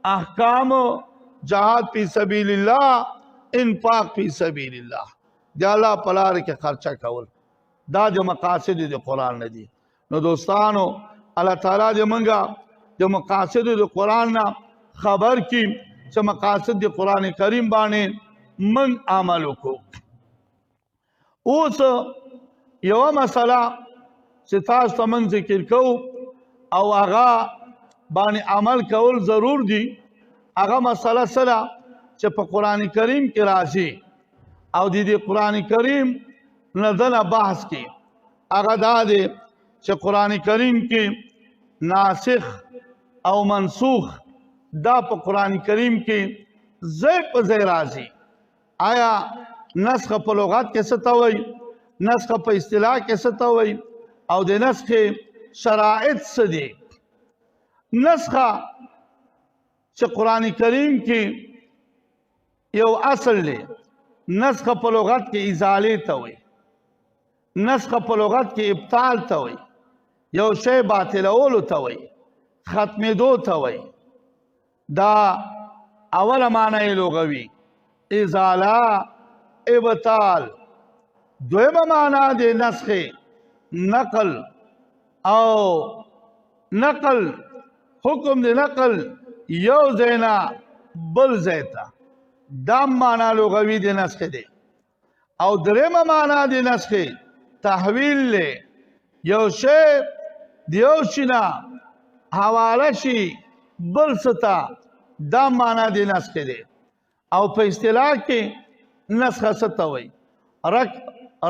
S1: احکام، جهاد فی سبیل اللہ، انفاق فی سبیل اللہ. د الله په لار کې خرچه کول دا د مقاصد د قرآن نه دي. نو دوستانو الله تعالی دې موږ د مقاصد د قرآن نه خبر کی چې مقاصد د قرآن کریم باندې من عمل وکړو. اوس یوه مسله چې تاسو ته من ذکر کوو او هغه باندې عمل کول ضرور دي. هغه مسله سره چې په قرآن کریم کې راځي او د دې قرآن کریم نه دنه بحث کې هغه دا دی چې قرآن کریم کې ناسخ او منسوخ دا په قرآن کریم کې ځای په ځای راځي. آیا نسخ په لغت کې څه ته وایي، نسخ په اصطلاح کې څه ته وایي، او د نسخ شرائط څه دي؟ نسخه چې قرآن کریم کې یو اصل دی. نسخه په لغت کې ازالې ته وایي، نسخه په لغت کې ابطال ته وایي، یو شی باطلولو ته وایي، ختمېدو ته وایي. دا اوله معنی لغوي ازاله ابطال. دویمه معنا د نسخ نقل او نقل حکم د نقل یو ځای نه بل ځای ته، دا معنا لغوي د نسخ دی. او درېمه معنا د نسخ تحویل دی، یو شی د یو شي نه حواله شي بل څه ته، دا معنا د نسخ دی. او په اصطلاح کې نسخه څه ته وایي؟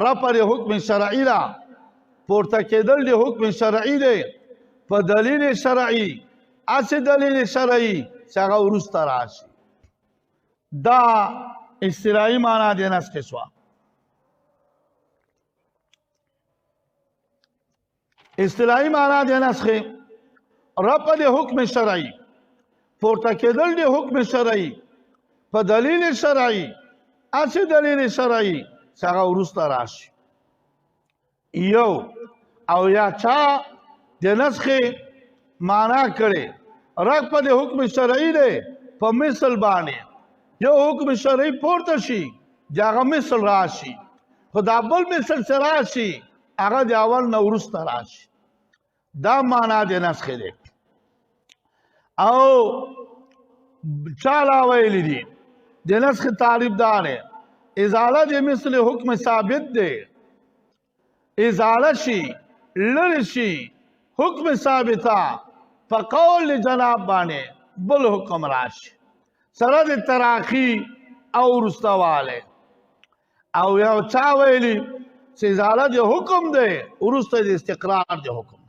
S1: رفع د حکم شرعي ده، پورته کېدل د حکم شرعي دی په دلیل شرعي، هسې دلیل شرعي چې هغه وروسته راشي. دا اصطلاحي معنا د نسخ شوه. اصطلاحي معنا د نسخ رفع د حکم شرعي، پورته کېدل د حکم شرعي په دلیل شرعي، هسې دلیل شرعي چې هغه وروسته راشي. یو او یا چا د نسخ معنا کړي رفع د حکم شرعي دی په مثل باندې، یو حکم شرعي پورته شي د هغه مثل راشي، خو دا بل مثل چې راشي هغه د اول نه وروسته راشي. دا معنا د نسخ دی. او چا لا ویلی دي د نسخ تعریف دا دی ازاله د مثل حکم ثابت دی، ازاله شي لرې شي حکم ثابته په قول جناب باندې بل حکم راشي سره د تراخي او وروستوالی. او یو چا ویلي چې ازاله د حکم دی وروسته د استقرار د حکم،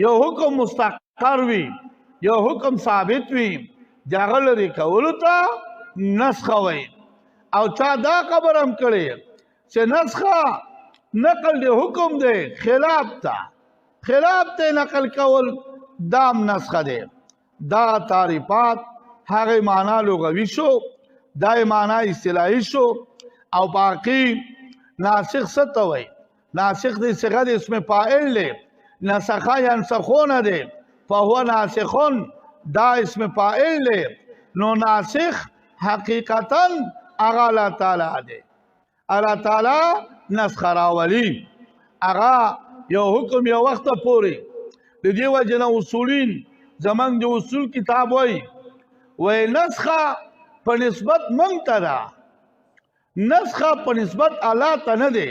S1: یو حکم مستقر وي یو حکم ثابت وي د هغه لرې کولو ته نسخه وایي. او چا دا خبر هم کړی چې نسخه نقل د حکم دی خلاف ته نقل کول دام نسخه دی. دا تعریفات هغه معنا لغوي شو، دا معنا اصطلاحي شو. او باقی ناسخ څه ته وایي؟ ناسخ د صيغه د اسم فاعل دی، نسخه ینسخون دی فهو ناسخون، دا اسم فاعل دی. نو ناسخ حقیقتا هغه الله تعالی دی. الله تعالی نسخ راولي، هغه یو حکم یو وخت پورې. د دې وجه نه اصولین زمونږ د اصول کتاب وایي نسخه په نسبت موږ ته ده، نسخه په نسبت الله ته نه دی.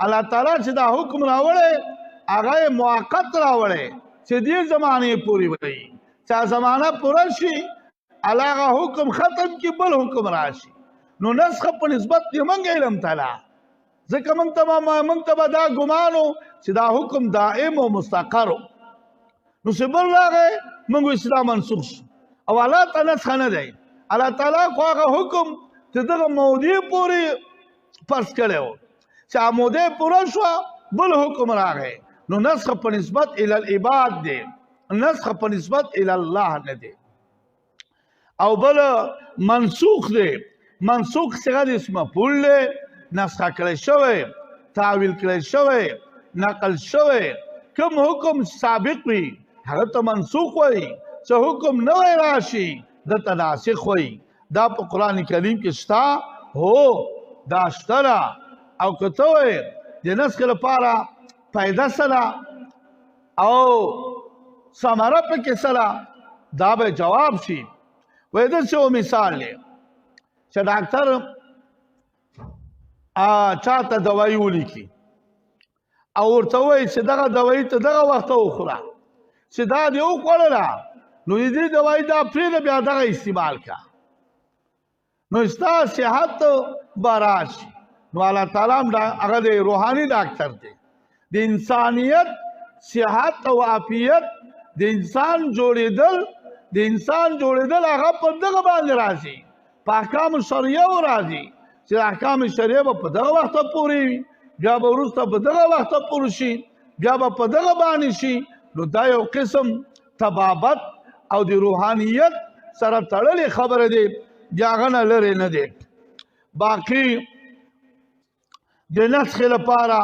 S1: الله تعالی چې دا حکم راوړی هغه یې موقت راوړی چې دې زمانې پورې وایي، چې زمانه پوره شي الله هغه حکم ختم کړي بل حکم راشي. نو نسخه په نسبت د موږ علم تعالی، ځکه موږ ته به دا ګمانو چې دا حکم دائم او مستقر و، نو چې بل راغی موږ وایو دا منسوخ شو. او الله ته نسخه نه دی، الله تعالی خو هغه حکم چې دغه مودې پورې فرض کړی و چې هغه مودې پوره شوه بل حکم راغی. نو نسخه په نسبت الی العباد دی، نسخه په نسبت الی الله نه دی. او بل منسوخ دی، منسوخ صيغه د اسم مفعول دی، نسخه کړی شوی، تعویل کړی شوی، نقل شوی. کوم حکم سابق وي هغه ته منسوخ وایي، چې حکم نوی راشي دته ناسخ وایي. دا په قرآن کریم کې شته، هو دا شته ده. او کته وې د نسخ لپاره پیدا سره او ثمره پکې سره دا به جواب شي. وې د څه مثال دی چې ډاکټر چاته دوايي ولیکي او ورته وایي چې دغه دوايي ته دغه وخت وخوره، چې دا دې وخوړله نو دې دوايي دا پرېږده بیا دغه استعمال کړه، نو ستا صحت به راشي. نو الله تعالی هم هغه د روحاني ډاکټر دی. د انسانیت صحت او عافیت د انسان جوړېدل هغه په دغه باندې راځي، په احکام شریعه راځي چې احکام شریعه به په دغه وخت پورې وي، بیا به وروسته په دغه وخت پورې شي، بیا به په دغه باندې شي. نو دا یو قسم طبابت او د روحانیت سره تړلې خبره دی، د هغه نه لرې نه دی. باقي د نسخ لپاره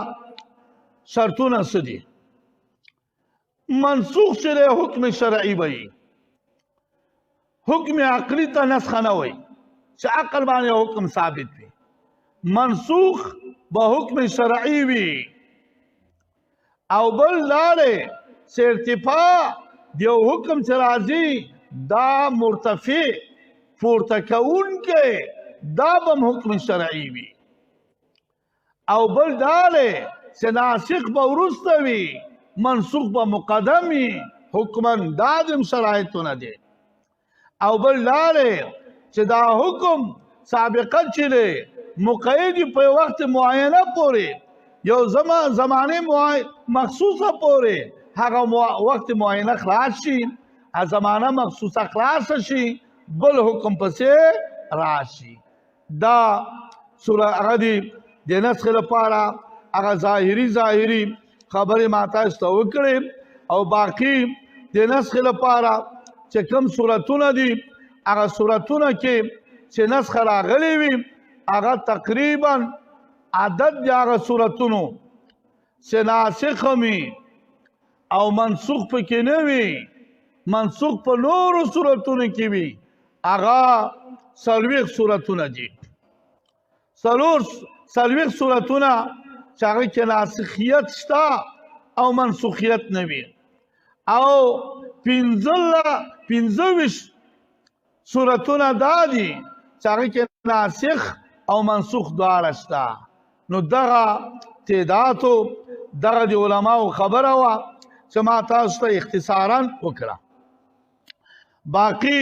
S1: شرطونه څه دي؟ منسوخ چې دی حکم شرعي به وي، حکم عقلي ته نسخه نه وایي چې عقل باندې حکم ثابت وي. منسوخ به حکم شرعي وي. او بل دا دی چې ارتفاع د یو حکم چې راځي دا مرتفع پورته کوونکی دا به هم حکم شرعي وي. او بل دا دی چې ناسخ به وروسته وي، منسوخ به مقدم وي، حکما دا د شرایطونه دی. او بل دا دی چې دا حکم سابقه چې دی مقید په وخت معینه پورې، یو زمانه مخصوصه پورې هغه وخت معینه خلاص شي، زمانه مخصوصه خلاص شي، بل حکم پسې راشي. دا سوره هغه دی د نسخ لپاره هغه ظاهري خبرې ما تاسو ته وکړې. او باقي د نسخ لپاره چې کوم صورتونه دي هغه صورتونه کې چې نسخ راغلی وي هغه تقریبا عدد د هغه صورتونو چې ناسخ وي او منسوخ پکې نه وي، منسوخ په نورو صورتونو کې وي، هغه 40 صورتونه دي. 40 صورتونه چې هغه کې ناسخیت شته او منسوخیت نه وي، او 25 صورتونه دا دي چې هغه کې ناسخ او منسوخ دواړه شته. نو دغه تعدادو دغه د علماو خبره وه چې ما تاسو ته اختصارا وکړه. باقي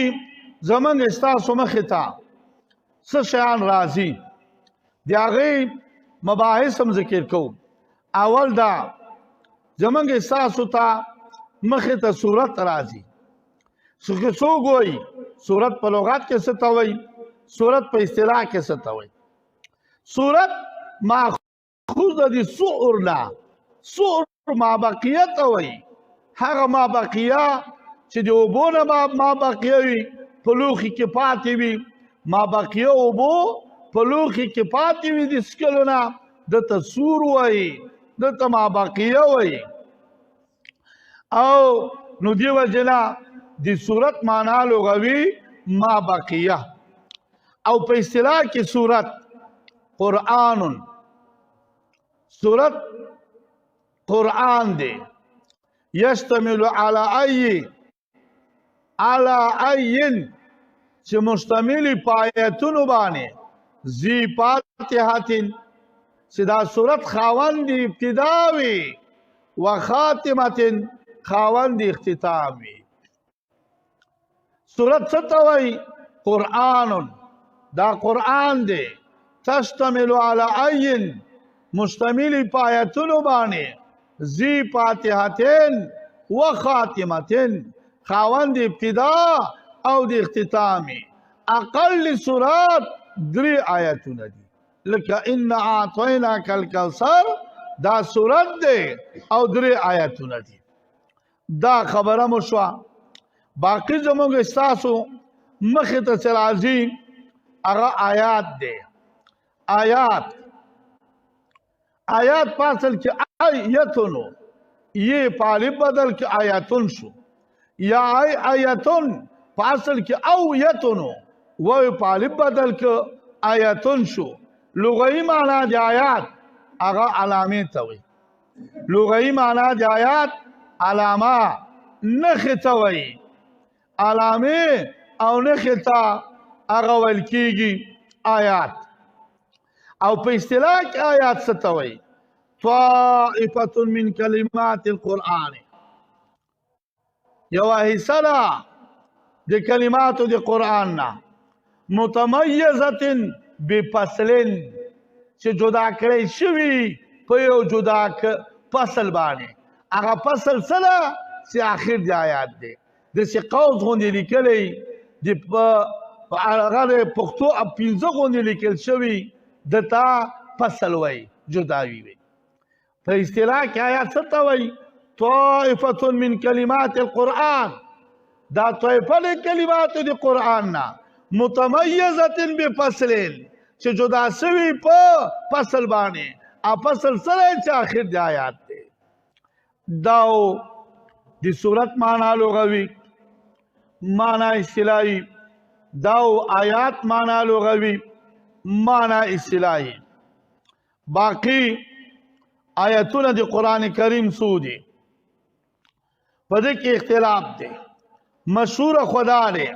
S1: زمونږ ستاسو مخې ته څه شیان راځي د هغې مباحث هم ذکر کوو. اول دا زمونږ ستاسو ته مخې ته صورت راځي. څوک وایي صورت په لغت کې څه ته وایي، صورت په اصطلاح کې څه ته وایي؟ صورت ماخوذ د سعر نه، سعر مابقیه ته وایي، هغه مابقیه چې د اوبو نه مابقیه وي په لوښي کې پاتې وي، مابقیه اوبو په لوښي کې پاتې وي د څښلو نه، دته سور وایي، دته مابقیه وایي. او نو دې وجې نه د صورت معنا لغوي مابقیه. او په اصطلاح کې صورت قرآن، صورت قرآن دی، یشتمل علی عین چې مشتمل په آیتونو باندې، ذی فاتحة چې دا صورت خاوند ابتدا وي، و خاتمة خاوند اختتام وي. صورت څه ته وایي؟ قرآن، دا قرآن دی، تشتمل علی عین مشتمل په آیتونو باندې، ذی فاتحة و خاتمة خاوند ابتدا او د اختتام. اقل صورت 3 آیتونه دي، لکه ان اعطیناک الکوثر دا صورت دی او 3 آیتونه دي. دا خبره مو شوه. باقي زموږ ستاسو مخې ته چې راځي هغه آیات دی. آیات په اصل کې آیتونو، یہ پالب بدل کې آیاتون شو، یا آیتون په اصل کې اویتونو، و پالب بدل کې آیتون شو. لغوی معنی د آیات هغه علامې ته وایي. لغوي معنا د آیات علامه نښې ته وایي. علامې او نښې ته هغه ویل کېږي آیات. او په اصطلاح کې آیات څه ته وایي؟ طائفة من کلمات القرآن، یوه حصه ده د کلماتو د قرآن نه، متمیزة بفصلن چې جدا کړی شوي په یو جدا فصل باندې. هغه فصل څه ده چې آخر د آیات دی. داسې قوس غوندې لیکلی هغه د پښتو 15 غوندې لیکل شوي دته فصل وایي، جداوي وي. په اصطلاح کې آیات څه ته وایي؟ طائفة من کلمات القرآن، دا طائفه د کلماتو د قرآن نه، متمیزة بفصلین چې جدا سوي په فصل باندې. او فصل سره چې آخر د آیات دی. داو د صورت معنا لغوي، معنا اصطلاحي. داو آیات معنا لغوي، معنا اصطلاحي. باقی آیتونه د قرآن کریم څو دي؟ په دې کې اختلاف دی. مشهور خدا دی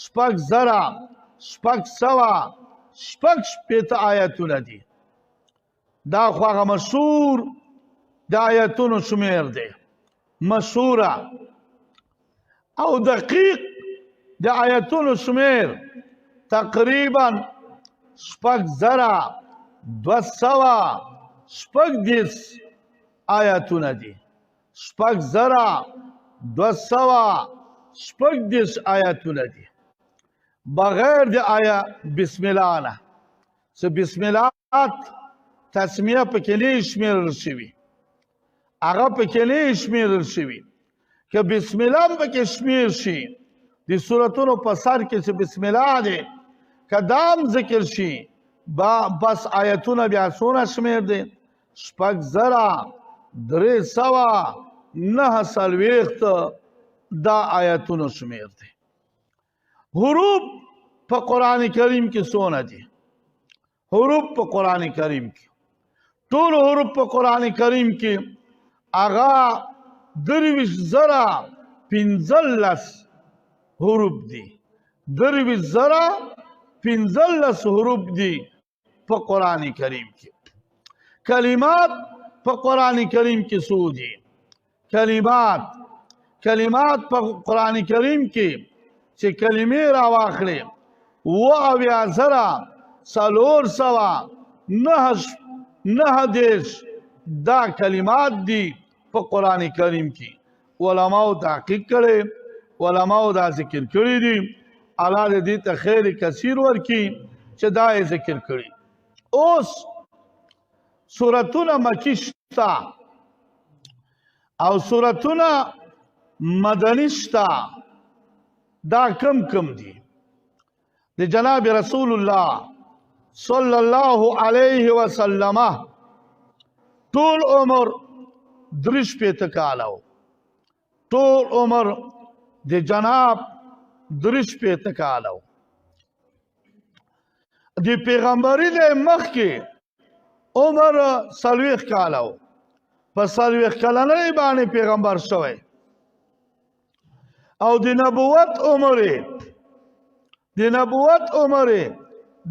S1: 6,700 آیتونه دي. دا خو هغه مشهور د آیتونو شمیر دی، مشهوره او دقیق د آیتونو شمیر تقریبا 6,210 آیتونه دي. 6,210 آیتونه دي بغیر د بسم الله نه. چې بسم الله تسمیه پکې نه شمیرل شوي، هغه پکې نه شمیرل شوي. که بسم الله هم پکې شمیر شي د سورتونو په سر کې چې بسم الله دی، که دا هم ذکر شي بس آیتونه بیا څونه شمیر دی؟ 6,349 دا آیتونو شمیر دی. حروف په قرآن کریم کې څونه دي؟ حروف په قرآن کریم کې ټول حروف په قرآن کریم کې هغه 23,015 حروف دي. 23,015 حروف دي په قرآن کریم کې. کلمات په قرآن کریم کې څو دي؟ کلمات په قرآن کریم کې چې کلمې راواخلې 4,499 دا کلمات دي په قرآن کریم کې. علماو تحقیق کړي، علماو دا ذکر کړي دي. الله دې ته خیر کثیر ورکړي چې دا یې ذکر کړي. اوس سورتونه مکی شته او سورتونه مدنی شته. دا کم دي؟ د جناب رسول الله صلی الله علیه وسلم ټول عمر 53 کاله و. ټول عمر د جناب 53 کاله و. د پیغمبري د مخ کې عمر 40 کاله و. په 40 کلنۍ باندې پیغمبر شوی. او د نبوت عمر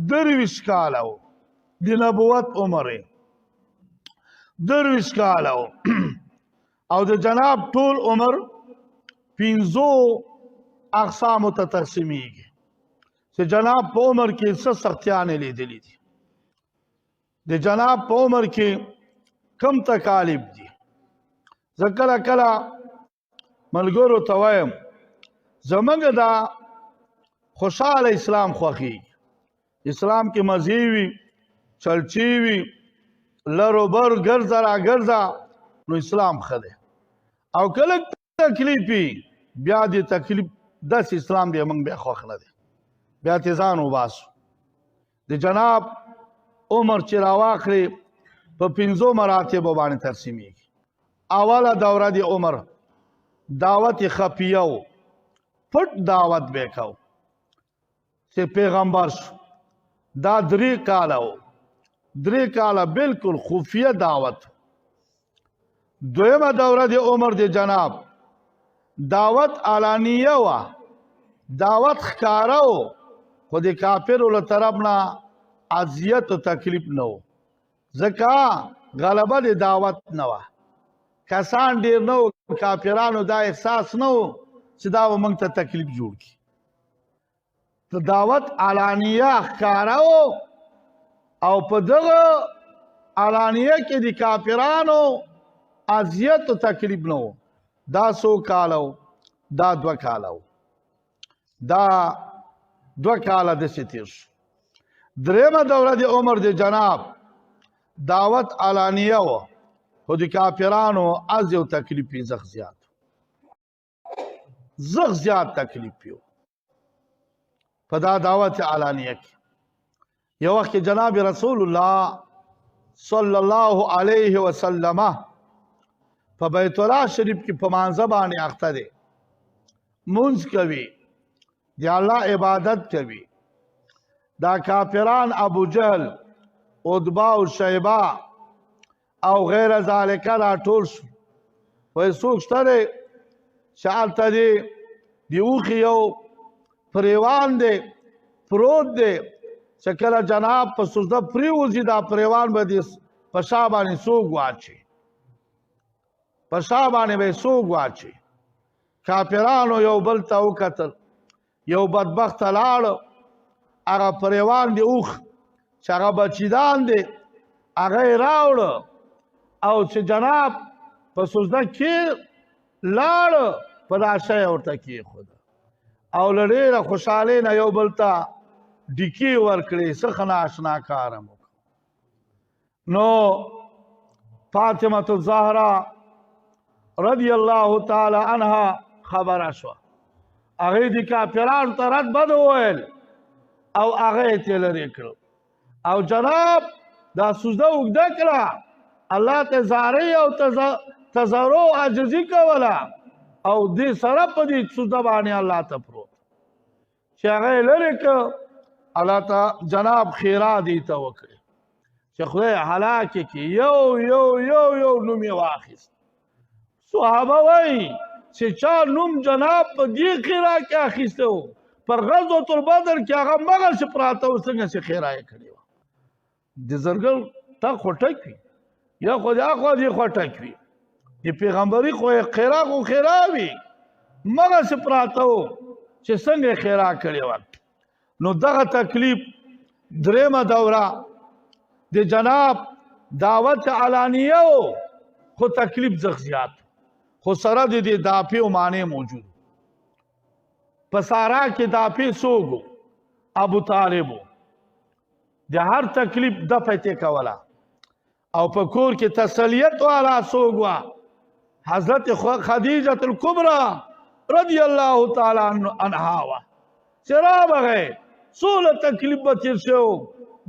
S1: 23 کاله و. د نبوت عمر 23 کاله و. او د جناب ټول عمر 5 اقسامو ته تقسیمیږي چې جناب په عمر کې څه سختیانې لیدلې دي. د جناب په عمر کې کم تکالیف دي. زه کله کله ملګرو ته وایم زمونږ دا خوشحاله اسلام خوښېږي. اسلام کې مزې وي، چلچې وي، لر و بر ګرځه را ګرځه، نو اسلام ښه دی. او کله تکلیف وي بیا دې تکلیف داسې اسلام دی موږ بیا خوښ نه دی، بیا تې ځان وباسو. د جناب عمر چې راواخلې په 5 مراتبو باندې تقسیمیږي. اوله دوره د عمر دعوت خفیه و، پټ دعوت به کو چې پیغمبر شو. دا 3 کاله و. 3 کاله بالکل خفیه دعوت. دویمه دوره د عمر د جناب دعوت علانیه وه، دعوت ښکاره و، خو د کافرو له طرف نه اذیت و تکلیف نه و، ځکه غلبه د دعوت نه وه. کسان ډېر نه و، کافرانو دا احساس نه و چې دا به موږ ته تکلیف جوړ کړي. د دعوت علانیه ښکاره و او په دغه علانیه کې د کافرانو اذیت و تکلیف نه و. دا 100 کاله و، دا 2 کاله و، دا 2 کاله داسې تېر شو. درېیمه دوره د عمر د جناب دعوت علانیه وه، خو د کافرانو اذی او تکلیف یې زغ زیات زغ زیات تکلیف یو په دا دعوت علانیه کې. یو وخت کې جناب رسول الله صلی الله علیه وسلم په بیت الله شریف کې په مانځه باندې اخته دی، مونځ کوي، د الله عبادت کوي. دا کافران ابو جهل، عتبه او شیبه او غیر ذالک را ټول شو. وایي څوک شته دی چې هلته دی د اوښې یو پریوان دی پروت دی چې کله جناب په سجده پریوځي دا پریوان به د په شا باندې څوک واچي، په شا باندې به یې څوک واچي. کافرانو یو بل ته وکتل، یو بدبخته لاړ، هغه پریوان د اوښ چې هغه بچیدان دی هغه یې راوړه او چې جناب په سجده کې لاړ په دا شی ورته کېښوده او له ډېره خوشحالۍ نه یو بل ته ډیکې ورکړې، څه ښه نااشنا کار هم وکړ. نو فاطمة الزهرا رضی الله تعالی عنها خبره شوه، هغې د کافرانو ته رد بد وویل او هغه یې ترې لرې کړل او جناب دا سجده اوږده کړه، الله ته زارۍ او تضرع عاجزي کوله او دې سره په دې سجده باندې الله ته پروت چې هغه یې لرې کړ. الله ته جناب خیرا دې ته وکړې چې خدای هلاکې کړي. یو یو یو یو نوم یې واخیست. صحابه وایي چې چا نوم جناب په دې خیرا کې اخیسته و، پر غزوة البدر کې هغه مغلسې پراته و، څنګه چې خیرا یې کړې وه. د زرګر تا خو ټک وي، یا خو د اخوا دې خوا ټک وي، د پیغمبري خو خیرا خو خیرا وي، مغلسې پراته و چې څنګه یې خیرا کړې وه. نو دغه تکلیف درېیمه دوره د جناب دعوت علانیه و، خو تکلیف زغ زیات، خو سره د دې دافع و معنی موجود. په سارا کې دافع څوک و؟ ابو طالب و، د هر تکلیف دفع یې کوله. او په کور کې تسلیت والا څوک وه؟ حضرت خدیجة الکبرى رضی الله تعالی عنها وه چې رابغی څومره تکلیف به تېر شوی،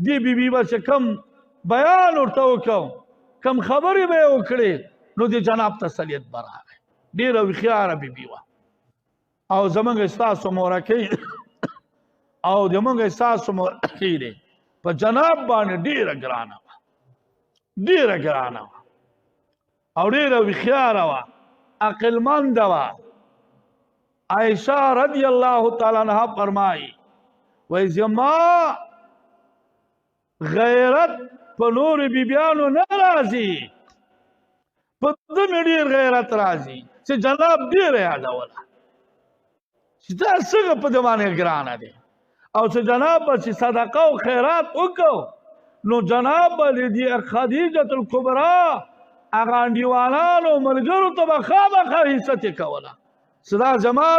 S1: دې بیبي به چې کم بیان ورته وکړو، کم خبرې به یې وکړې، نو د جناب تسلیت به راغی. ډېره هوښیاره بیبي وه او زمونږ ستاسو مورکۍ او زمونږ ستاسو مورکۍ دی په جناب باندې ډېره ګرانه وه، ډېره ګرانه وه او ډېره هوښیاره وه، عقلمنده وه. عائشہ رضی الله تعالی عنها فرمایي وایي زما غیرت په نورو بیبیانو نه راځي، په ده مې ډېر غیرت راځي چې جناب ډېره یادوله چې دا څنګه په ده باندې ګرانه دی او چې جناب به چې صدقه او خیرات وکړو نو جناب به د خدیجة الکبرى هغه انډیوالانو ملګرو ته به خامخا حصت یې کوله چې دا زما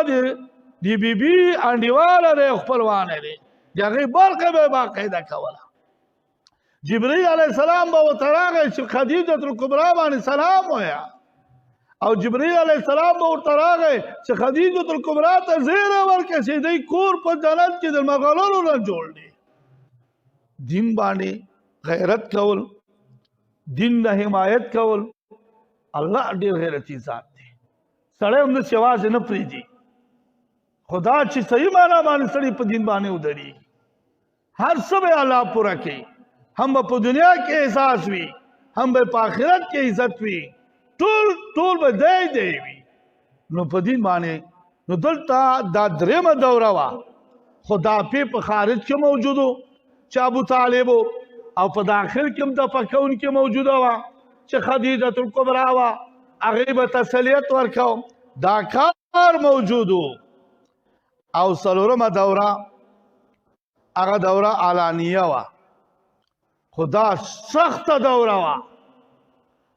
S1: د بیبي انډیواله دی، خپلوانه دی، د هغې برخه به یې باقاعده کوله. جبرئیل علیه السلام به ورته راغی چې خدیجة الکبرى باندې سلام وایه او جبرئیل علیه السلام به ورته راغی چې خدیجة الکبرى ته زیری ورکړه چې دی کور په جنت کې د مغلرو نه جوړ دی. دین باندې غیرت کول، دین نه حمایت کول، الله ډېر غیرتي ذات دی. سړی هم داسې یوازې نه پرېږدي، خدا چې صحیح معنا باندې سړی په دین باندې ودرېږي، هر څه به الله پوره کوي. هم په دنیا کې احساس وي هم په آخرت کې عزت وي ټول به دی وي نو په دین باندې نو دلته دا درېمه دوره وه خو دا په خارج کې موجودو چې ابو طالب او په داخل کې هم دفع کوونکې موجوده وه چې خدیجة الکبرا وه هغې به تسلیت ورکو دا کار موجودو او څلورمه دوره هغه دوره علانیه وه خو دا سخته دوره وه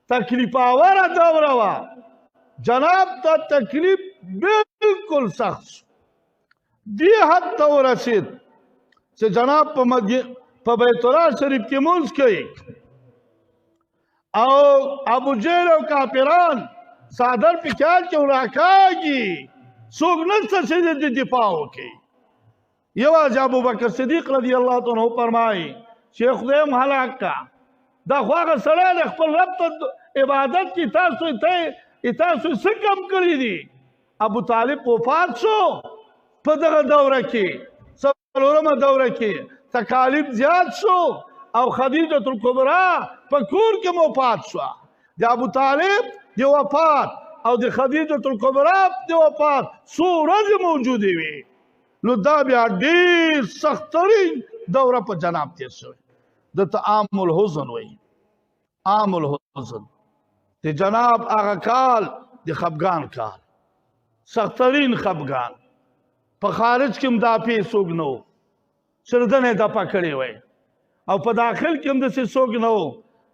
S1: تکلیف آوره دوره وه جناب ته تکلیف بالکل سخت شو دې حد ته ورسېد چې جناب په بیت الله شریف کې مونځ کوي او ابو جهل او کافران څادر په خیال کې راکاږي څوک نشته چې د دفاع وکړي یوازې ابوبکر صدیق رضی الله تعالی عنہ فرمایي چې خدای هم هلاک کا دا خو هغه سړی د خپل رب ته عبادت کې تاسو څه کم کړي دي ابو طالب وفات شو په دغه دوره کې څلورمه دوره کې تکالیف زیات شو او خدیجة الکبرا په کور کې وفات شوه د ابو طالب د وفات او د خدیجة الکبرا د وفات څو ورځې موجودې وي نو دا بیا ډېر سختترین دوره په جناب تېر شوی دته عام الحزن وایي عام الحزن د جناب هغه کال د خفګان کال سختترین خفګان په خارج کې هم دا پې څوک نه و چې دنه دفع کړی وی او په داخل کې هم داسې څوک نه و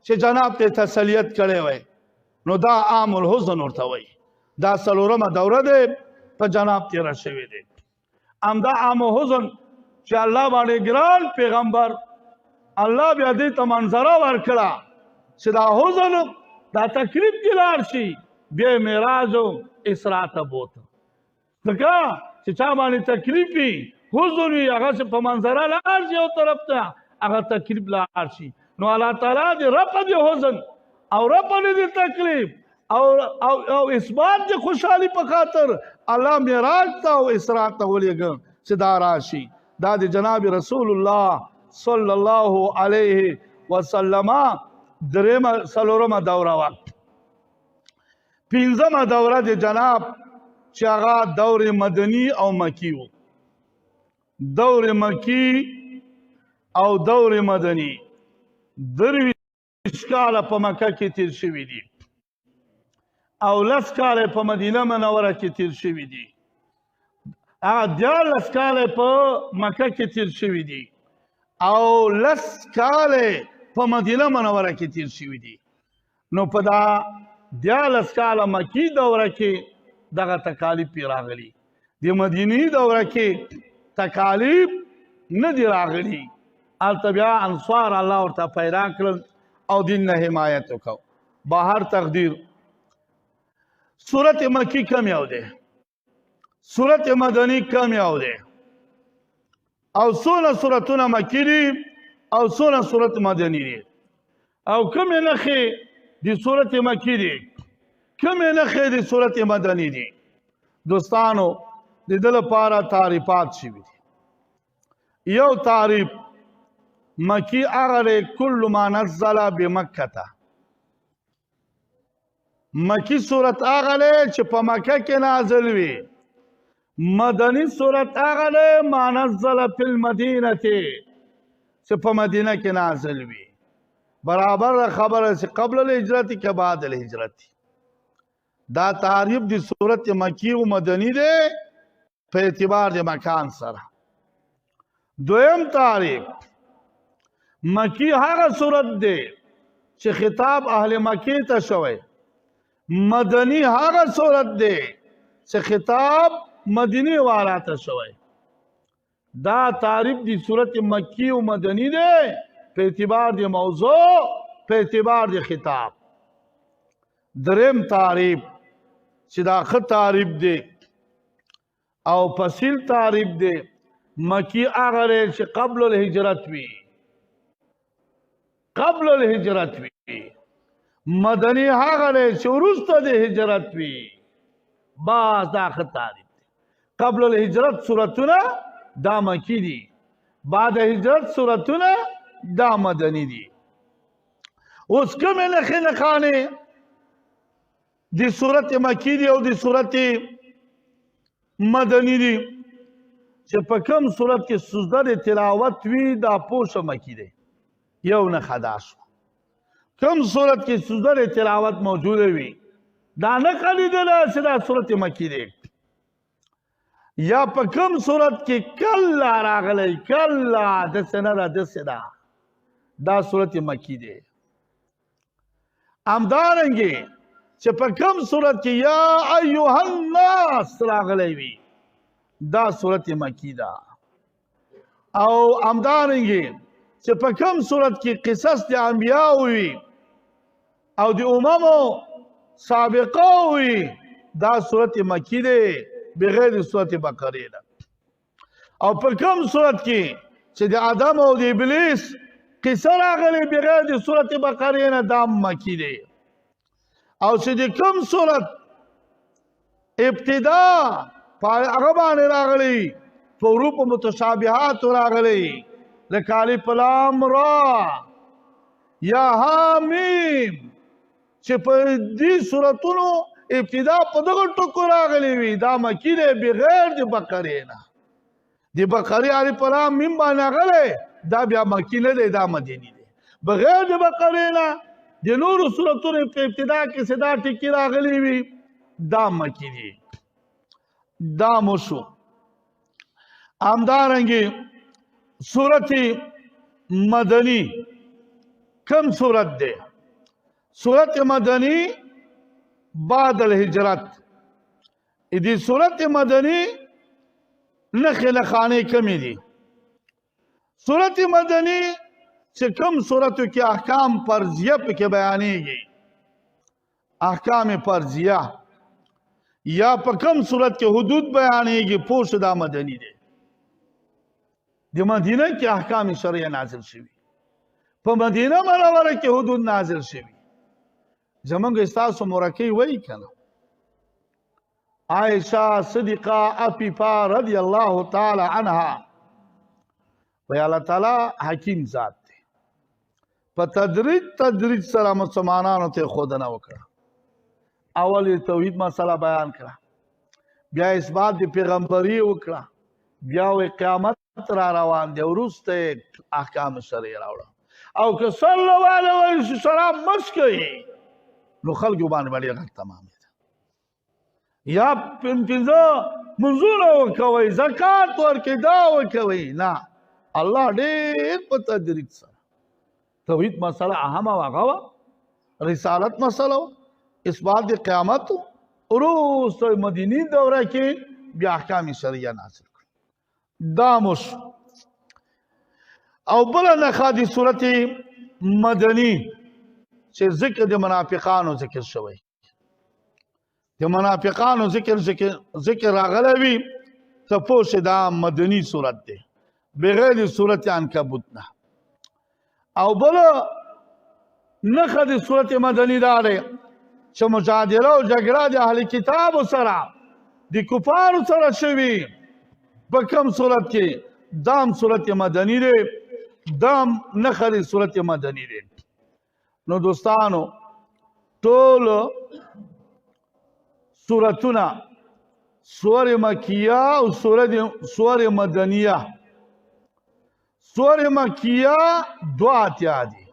S1: چې جناب ته تسلیت کړی وی نو دا عام الحزن ورته وایي دا څلورمه دوره دی په جناب تېره شوې دی همدا عام الحزن چې الله باندې ګران پیغمبر الله بیا دې ته منظره ورکړه چې دا حزن دا تکلیف کې لاړ شي بیا معراج او اسراء ته بوته ځکه چې چا باندې تکلیف وي حزن وي هغه په منظره لاړ شي یو طرف ته هغه تکلیف لاړ شي نو الله تعالی دې رفع د حزن او رفع د تکلیف او اثبات د خوشحالي په خاطر الله معراج ته او اسراء ته ولېږه چې دا راشي دا د جناب رسول الله صلی الله علیه وسلم درېمه څلورمه دوره وه پنځمه دوره د جناب چې هغه دور مدني او مکی و دور مکی او دور مدني درویشت کاله په مکه کې تیر شوي دي او 10 کاله په مدینه منوره کې تیر شوي دي هغه 14 کاله په مکه کې تیر شوي دي او 10 کاله په مدینه منوره کې تیر شوي دي نو په دا 14 کاله مکی دوره کې دغه تکالیف پې راغلي د مدینې دوره کې تکالیف نه دي راغلي هلته بیا انصار الله ورته پیدا کړل او دین نه حمایت وکړو بهر تقدیر صورت مکی کم یو دی صورت مدنی کم یو دی او څونه صورتونه مکی دي او څونه صورت مدنی دي او کومې نښې د صورت مکی دي کومې نښې د صورت مدنی دي دوستانو د دې لپاره تعریفات شوي دي یو تعریف مکی هغه دی کل ما نزل بمکه مکی صورت هغه دی چې په مکه کې نازل وي مدنی صورت هغه دی ما نزل فی المدینه چې په مدینه کې نازل وي برابر خبره چې قبل الهجرت که بعد الهجرت دا تعریف د صورت مکی و مدنی دی په اعتبار د مکان سره دویم تعریف مکی هغه صورت دی چې خطاب اهل مکی ته شوی مدنی هغه صورت دی چې خطاب مدینی والا ته شوی دا تعریف دی صورت مکی و مدنی دی په اعتبار دی موضوع په اعتبار دی خطاب دریم تعریف چې دا ښه تعریف دی او فصیل تعریف دی مکی هغه دی چې قبل الهجرت وي قبل الهجرت وي مدنی هغه دی چې وروسته د هجرت وي باز دا ښه تعریف دی قبل الهجرت صورتونه دا مکی دي بعد هجرت صورتونه دا مدنی دی. اوس کومې نښې نښانې د صورت مکی دی او د صورت مدنی دی چې په کوم صورت کې سجده د تلاوت وي دا پوشه مکی دی. یو نښه دا شو. کوم صورت کې سجده د تلاوت موجوده وي دا نښه لیدله چې دا صورت مکی دی. یا په کوم صورت کې کله راغلی کله داسې نه ده داسې ده دا صورت مکی دی. همدارنګې چې په کوم صورت کې یا ایها الناس راغلی وي دا صورت مکی ده. او همدارنګې چې په کوم صورت کې قصص د انبیاء وي او د اممو سابقه وي دا صورت مکی دی بغیر صورت بقره ده. او په کوم صورت کې چې د آدم او د ابلیس قصه راغلی بغیر د صورت بقره نه دا مکی دی. او چې د کوم صورت ابتدا هغه باندې راغلی په حروف متشابهات راغلی لکه الف لام را یا حامیم چې په دې صورتونو ابتدا په دغه ټکو راغلی وي دا مکی دی بغیر د بقرې نه. د بقرې الف لام میم باندې راغلی دا بیا مکی نه دی دا مدني دی. بغیر د بقرې نه د نورو صورتونو په ابتدا کې چې دا ټکي راغلی وي دا مکی دی. دا مو شو. همدارنګې صورت مدنی کم صورت دی؟ صورت مدنی بعد الهجرت. دې صورت مدنی نښې نښانې کمې دي. صورت مدنی چې کوم صورتو کې احکام فرضیه پکې بیانېږي احکام فرضیه یا په کوم صورت کې حدود بیانېږي پوه دا مدنی دی. د مدینه کې احکام شرعیه نازل شوي په مدینه منوره کې حدود نازل شوي. زمونږ ستاسو مورکۍ وایي که نه عایشه صدیقه عفیفه رضی الله تعالی عنها وی الله تعالی حکیم ذات دی. په تدریج سره مسلمانانو ته ښودنه وکړه. اول یې توحید مسله بیان کړه بیا اثبات د پیغمبري وکړه بیا وی قیامت را روان دی وروسته احکام شرعیه راوړه. او که صلی الله علیه وسلم مس کوي نو خلکو باندې ډېر غږ تمام دی. یا پنځه منځونه وکوئ زکات ورکړئ دا وکوئ نه الله ډېر په تدریج سره توحید مسله اهمه هغه وه رسالت مسله وه اثبات د قیامت وروسته مدینی دوره کې بیا احکام شرعیه نازل کړو. دا مو شو. او بله نښه د صورت مدني چې ذکر د منافقانو ذکر شوی. د منافقانو ذکر راغلی وي ته پوه شې دا مدني صورت دی بغیر د صورت عنکبوت نه. او بله نښه د صورت مدني دا دی چې مجادله او جګړه د اهل کتابو سره د کفارو سره شوي په کوم صورت کې دام صورت مدني دی دام نښه د صورت مدني دی. نو دوستانو ټول صورتونه سور مکیه او سور مدنیه. سور مکیه دو اتیا دي.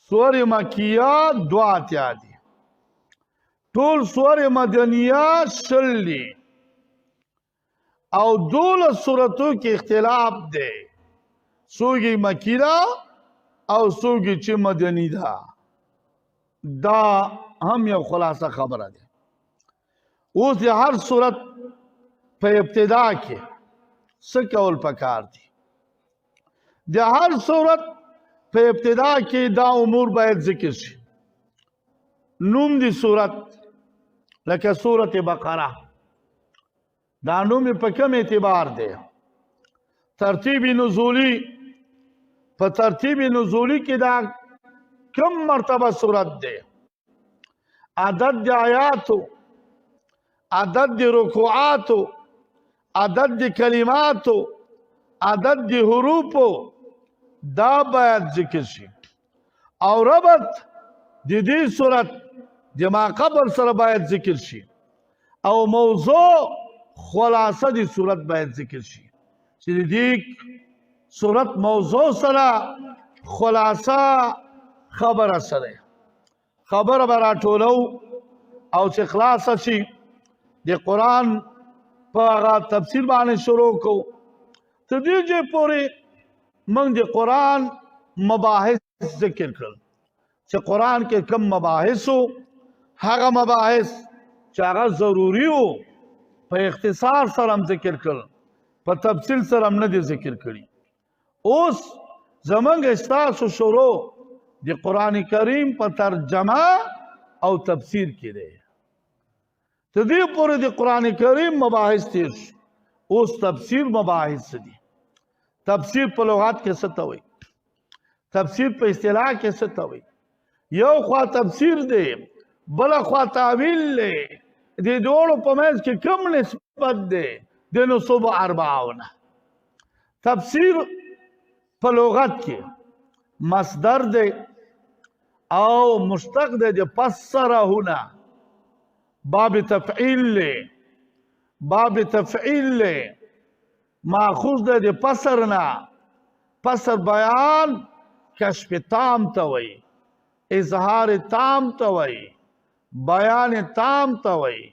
S1: سور مکیه دو اتیا دي. ټول سور مدنیه شل دي او دولس صورتو کې اختلاف دی څوګې مکی ده او څوګې چې مدني ده. دا هم یو خلاصه خبره ده. اوس د هر صورت په ابتدا کې څه کول پکار دي؟ د هر صورت په ابتدا کې دا امور باید ذکر شي. نوم دی صورت لکه صورت بقره دا نوم په کوم اعتبار دی؟ ترتیب نزولی په ترتیب نزولی کې دا کم مرتبه صورت دی؟ عدد دی آیاتو عدد دی رکوعاتو عدد دی کلماتو عدد دی حروفو دا باید ذکر شي او ربط د دې صورت د ما قبل سره باید ذکر شي او موضوع خلاصه د صورت باید ذکر شي چې د دې صورت موضوع سره خلاصه خبره سره خبره به راټولو او چې خلاصه شي د قرآن په هغه تفسیر باندې شروع کوو تر دې ځای پورې موږ د قرآن مباحث ذکر کړل چې قرآن کې کوم مباحث وو هغه مباحث چې هغه ضروري وو په اختصار سره هم ذکر کړل په تفصیل سره هم نه دي ذکر کړي اوس زمونږ ستاسو شروع د قرآن کریم په ترجمه او تفسیر کې دی تر دې پورې د قرآن کریم مباحث تیر شو اوس تفسیر مباحث دي تفسیر په لغات کې څه ته وایي تفسیر په اصطلاح کې څه ته وایي یو خوا تفسیر دی بله خوا تعویل دی د دواړو په منځ کې کوم نسبت دی د نصوب اربعونه تفسیر په لغت کې مصدر دی او مشتق دی د فسرهونه باب تفعیل لی باب تفعیل لی ماخوذ ده د پسر نه پسر بیان کشف تام ته وایي اظهار تام ته وایي بیان تام ته وایي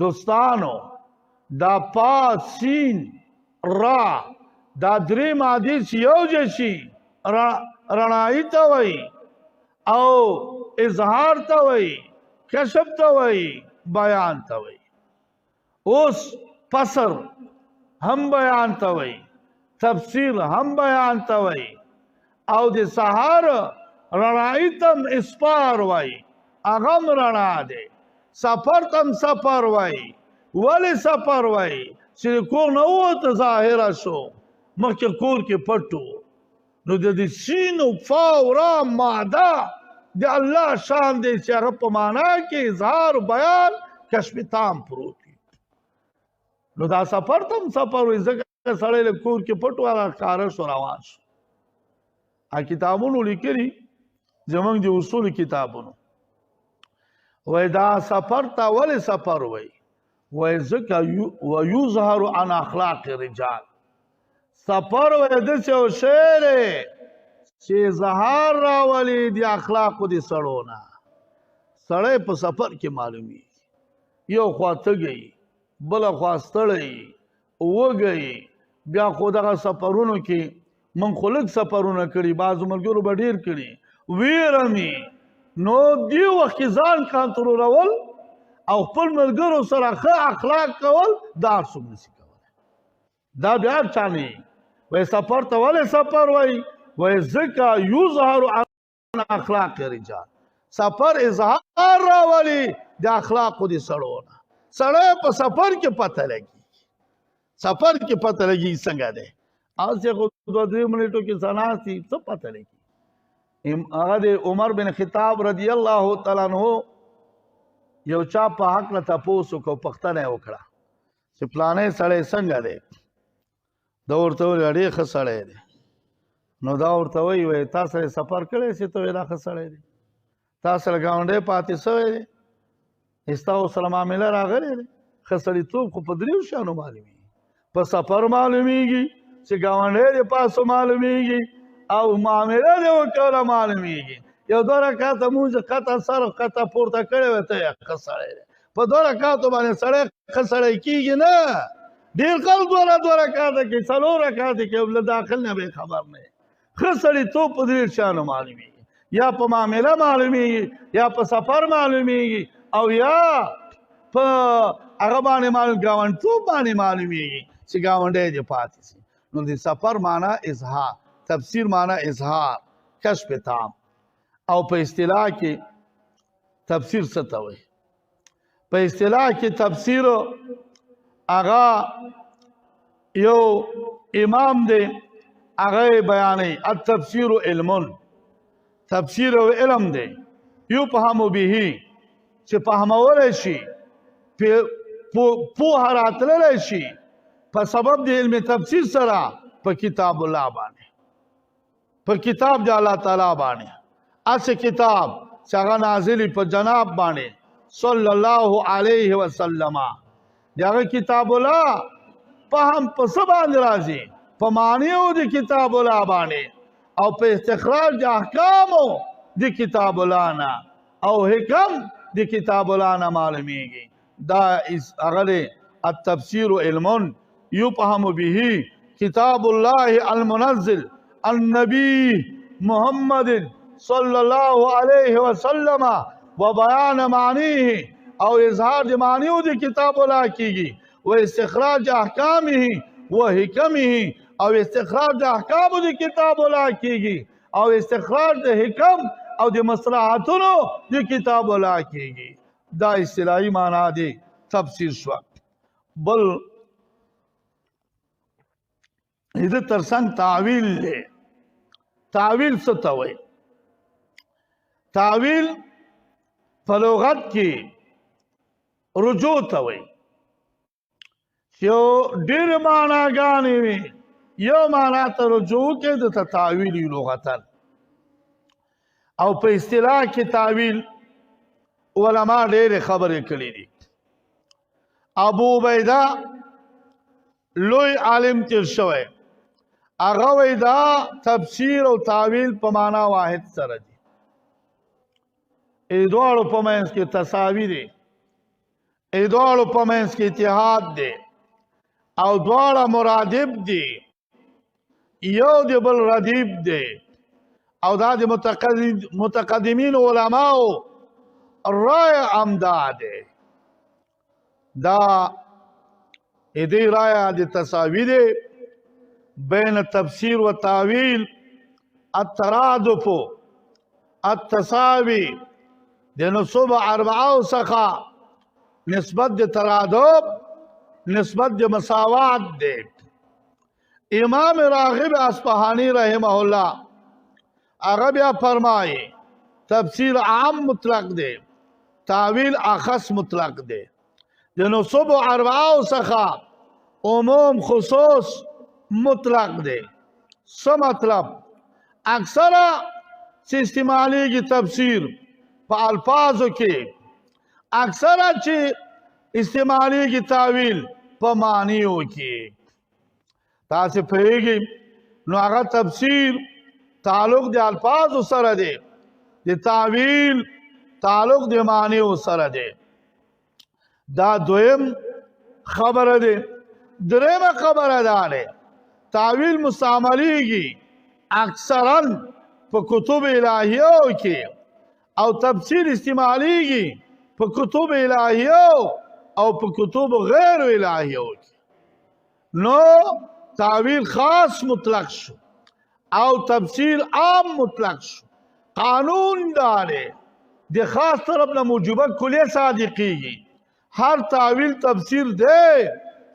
S1: دوستانو دا پا سین را دا درې مادې چې یو ځای شي رڼایي ته وایي او اظهار ته وایي کشف ته وایي بیان ته وایي اوس پسر هم بیان ته وایي تفسیر هم بیان ته وایي او د سهار رڼایي ته هم اسپار وایي هغه هم رڼا دی سفر ته هم سفر وایي ولې سفر وایي چې کور نه ووته ظاهره شو مخکې کور کې پټ و نو د دې سین او فا او را ماده د الله شان دی چې هغه په معنا کې اظهار بیان کشف تام پروت وي نو دا سفر ته هم سفر وایي ځکه سړی له کور کې پټ و هغه ښکاره شو روان شو کتابونو لیکلي زموږ د اصول کتابونو وایي دا سفر ته ولې سفر وایي وایي ځکه ویظهر عن اخلاق رجال سفر وایي داسې یو شی دی چې اظهار راولي د اخلاقو د سړو نه سړی په سفر کې معلومیږي یو خوا تږی بله خوا ستړی وږی بیا خو دغه سفرونو کې موږ خو لږ سفرونه کړي بعضو ملګرو به ډېر کړي ویره مې نو دې وخت کې ځان کنټرولول او خپل ملګرو سره ښه اخلاق کول دا هر څوک نشي کولی دا بیا هر چا نه وایي سفر ته ولې سفر وایي وایي ځکه یظهر عن اخلاق رجال سفر اظهار راولي د اخلاقو د سړو نه سړی په سفر کې پته لګي سفر کې پته لګي څنګه دی هسې خو 2-3 منټو کې څه ناست وي څه پته لګي هغه د عمر بن خطاب رضی الله تعالی عنہ یو چا په حق له تپوس وکړو پوښتنه یې وکړه چې پلانی سړی څنګه دی دا ورته وویل ډېر ښه سړی دی نو دا ورته وایي تا سره سفر کړی چې ته وایې دا ښه سړی دی تا سره ګاونډی پاتې شوی دی ستا ورسره معامله راغلی دی ښه سړیتوب خو په دریو شیانو معلومیږي په سفر معلومیږي چې ګاونډی دې پاسو معلومیږي او معامله دې وکړه معلومیږي یو 2 رکعته مونځ قطع سر قطع پورته کړی وی ته یې ښه سړی دی په 2 رکعتو باندې سړی ښه سړی کېږي نه ډېر خلک 2 رکعته کې 4 رکعته کې له داخل نه به خبر نه ښه سړیتوب په دریو شیانو معلومیږي یا په معامله معلومیږي یا په سفر معلومیږي او یا په هغه باندې ګاونډیتوب باندې معلومیږي چې ګاونډی دې پاتې شي نو د سفر معنا اظهار تفسیر معنا اظهار کشف تام او په اصطلاح کې تفسیر څه ته وایي په اصطلاح کې تفسیر هغه یو امام دی هغه بیانوي التفسیر علم تفسیر علم دی یفهم به چې فهمولی شي پوهه راتللی شي په سبب د علم تفسیر سره په کتاب الله باندې په کتاب د الله تعالی باندې اسه کتاب چې هغه نازلی په جناب باندې صلی الله علیه وسلم دغه کتاب الله په هم په سبا راځي په معنیو د کتاب الله باندې او په استخراج د احکامو د کتاب الله نه او حکم د کتاب الله نه معلومیږي دا هغه التفسیر علم يفهم به كتاب الله المنزل النبي محمد صلى الله عليه وسلم وبيان معنيه او اظهار د معنیو د کتاب الله کیږي و استخراج احکامه و حکمه او استخراج د احکام د کتاب الله کیږي او استخراج د حکم او د مصلحتونو د کتاب الله کیږي دا اصطلاحي معنا دی تفسیر شو بل دې ترڅنګ تعویل له تعویل څه ته وایي تعویل په لغت کې رجوع ته وایي یو ډېر معناګانې وي یو معنا ته رجوع کې د تعویل لغتن او په اصطلاح کې تعویل علما ډېر خبرې کړې دي ابو عبیده لوی عالم تیر شوی هغه وایي دا تفسیر او تعویل په معنا واحد سره دي دواړو په منځ کې تساوي دي دواړو په منځ کې اتحاد دی او دواړه مرادف دي یو د بل ردیف دی او دا د متقدمین علماو رای امدا دی دا دې رای د تساوي دی بین تفسیر و تعویل الترادف التساوی د نصب اربعه څخه نسبت د ترادف نسبت د مساوات دی امام راغب اصفهانی رحمه الله هغه بیا فرمایي تفسیر عام مطلق دی تعویل اخص مطلق دی د نصب اربعه څخه عموم خصوص مطلق دی څه مطلب اکثره چې استعمالیږي تفسیر په الفاظو کې اکثره چې استعمالیږي تعویل په معنیو کې تاسو پوهیږئ نو هغه تفسیر تعلق د الفاظو سره دی د تعویل تعلق د معنیو سره دی دا دویم خبره دی درېمه خبره دا دی تعویل مستعملیږي اکثرا په کتب الهیو کې او تفسیر استعمالیږي په کتب الهیو او په کتب غیر الهیو کې نو تعویل خاص مطلق شو او تفسیر عام مطلق شو قانون داره د خاص طرف نه موجبه کلیه صادقیږي هر تعویل تفسیر دی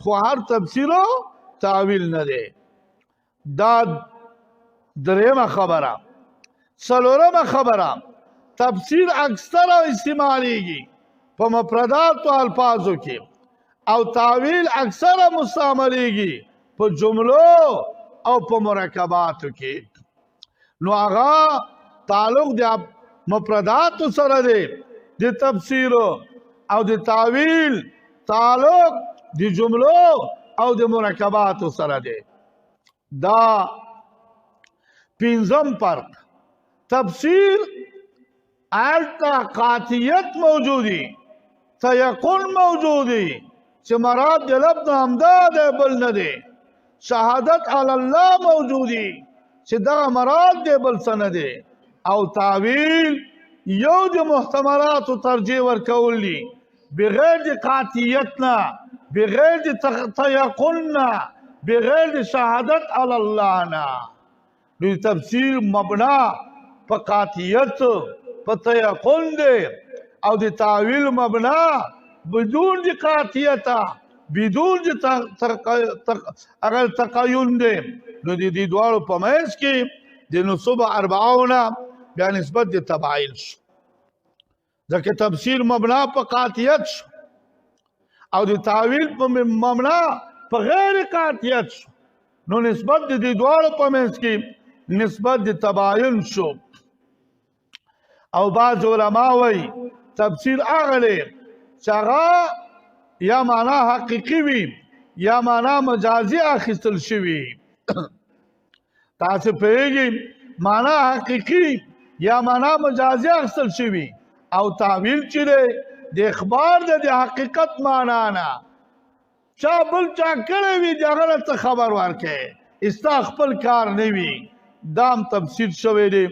S1: خو هر تفسیرو تعویل نه دی دا درېمه خبره څلورمه خبره تفسیر اکثره استعمالیږي په مفردات او الفاظو کې او تعویل اکثره مستعملیږي په جملو او په مرکباتو کې نو هغه تعلق د مفردات سره دی د تفسیر او د تعویل تعلق د جملو او د مرکباتو سره دی دا پنځم فرق تفسیر التا قاطعیت موجودی تیقن موجودی چې مراد د لفظ همدا دی بل نه دی شهادت علی الله موجودی چې دا مراد دی بل څه نه دی او تعویل یو د محتملات ترجیح ورکول دي بغیر د قاطعیت نه بغیر د تیقن نه بغیر د شهادت علی الله نه نو تفسیر مبنا په قاطعیت په تیقن دی او د تعویل مبنا بدون د قاطعیت بدون د اگر تقین دی نو د دې دواړو په منځ کې د نصب اربعونه بیا نسبت د تبعیل شو ځکه تفسیر مبنا په قاطعیت شو او د تعویل په مبنا په غیر قاطعیت شو نو نسبت د دې دواړو په منځ کې نسبت د تباین شو. او بعض علماء وی تفسیر هغه دی چې هغه یا معنا حقیقي وي یا معنا مجازي اخیستل شوي. تاسو پوهیږئ معنا حقیقي یا معنا مجازي اخیستل شوي او تعویل چې دی د اخبار د حقیقت معنا نه چا بل چا کړی وي د هغه نه څه خبر ورکړې ستا خپل کار نه وي. دام تفسیر شوی دی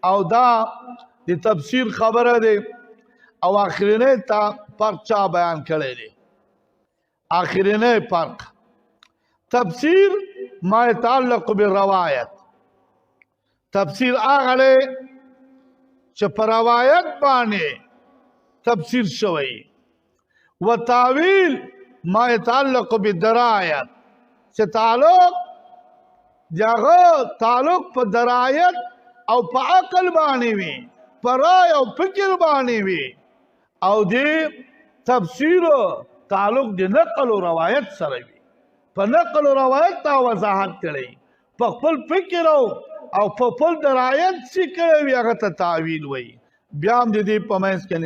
S1: او دا د تفسیر خبره دی. او آخرینی فرق چا بیان کړی دی؟ آخرینی فرق تفسیر ما يتعلق بالروایت. تفسیر هغه دی چې په روایت باندې تفسیر شوی. و تعویل ما يتعلق بالدرایت چې تعلق په درایت او په عقل باندې وي، په رای او فکر باندې وي. او دې تفسیر تعلق د نقل او روایت سره وي. په نقل او روایت تا وضاحت کړی، په خپل فکر او په خپل درایت چې کړی وي هغه ته تعویل وایي. بیا هم د دې په منځ کې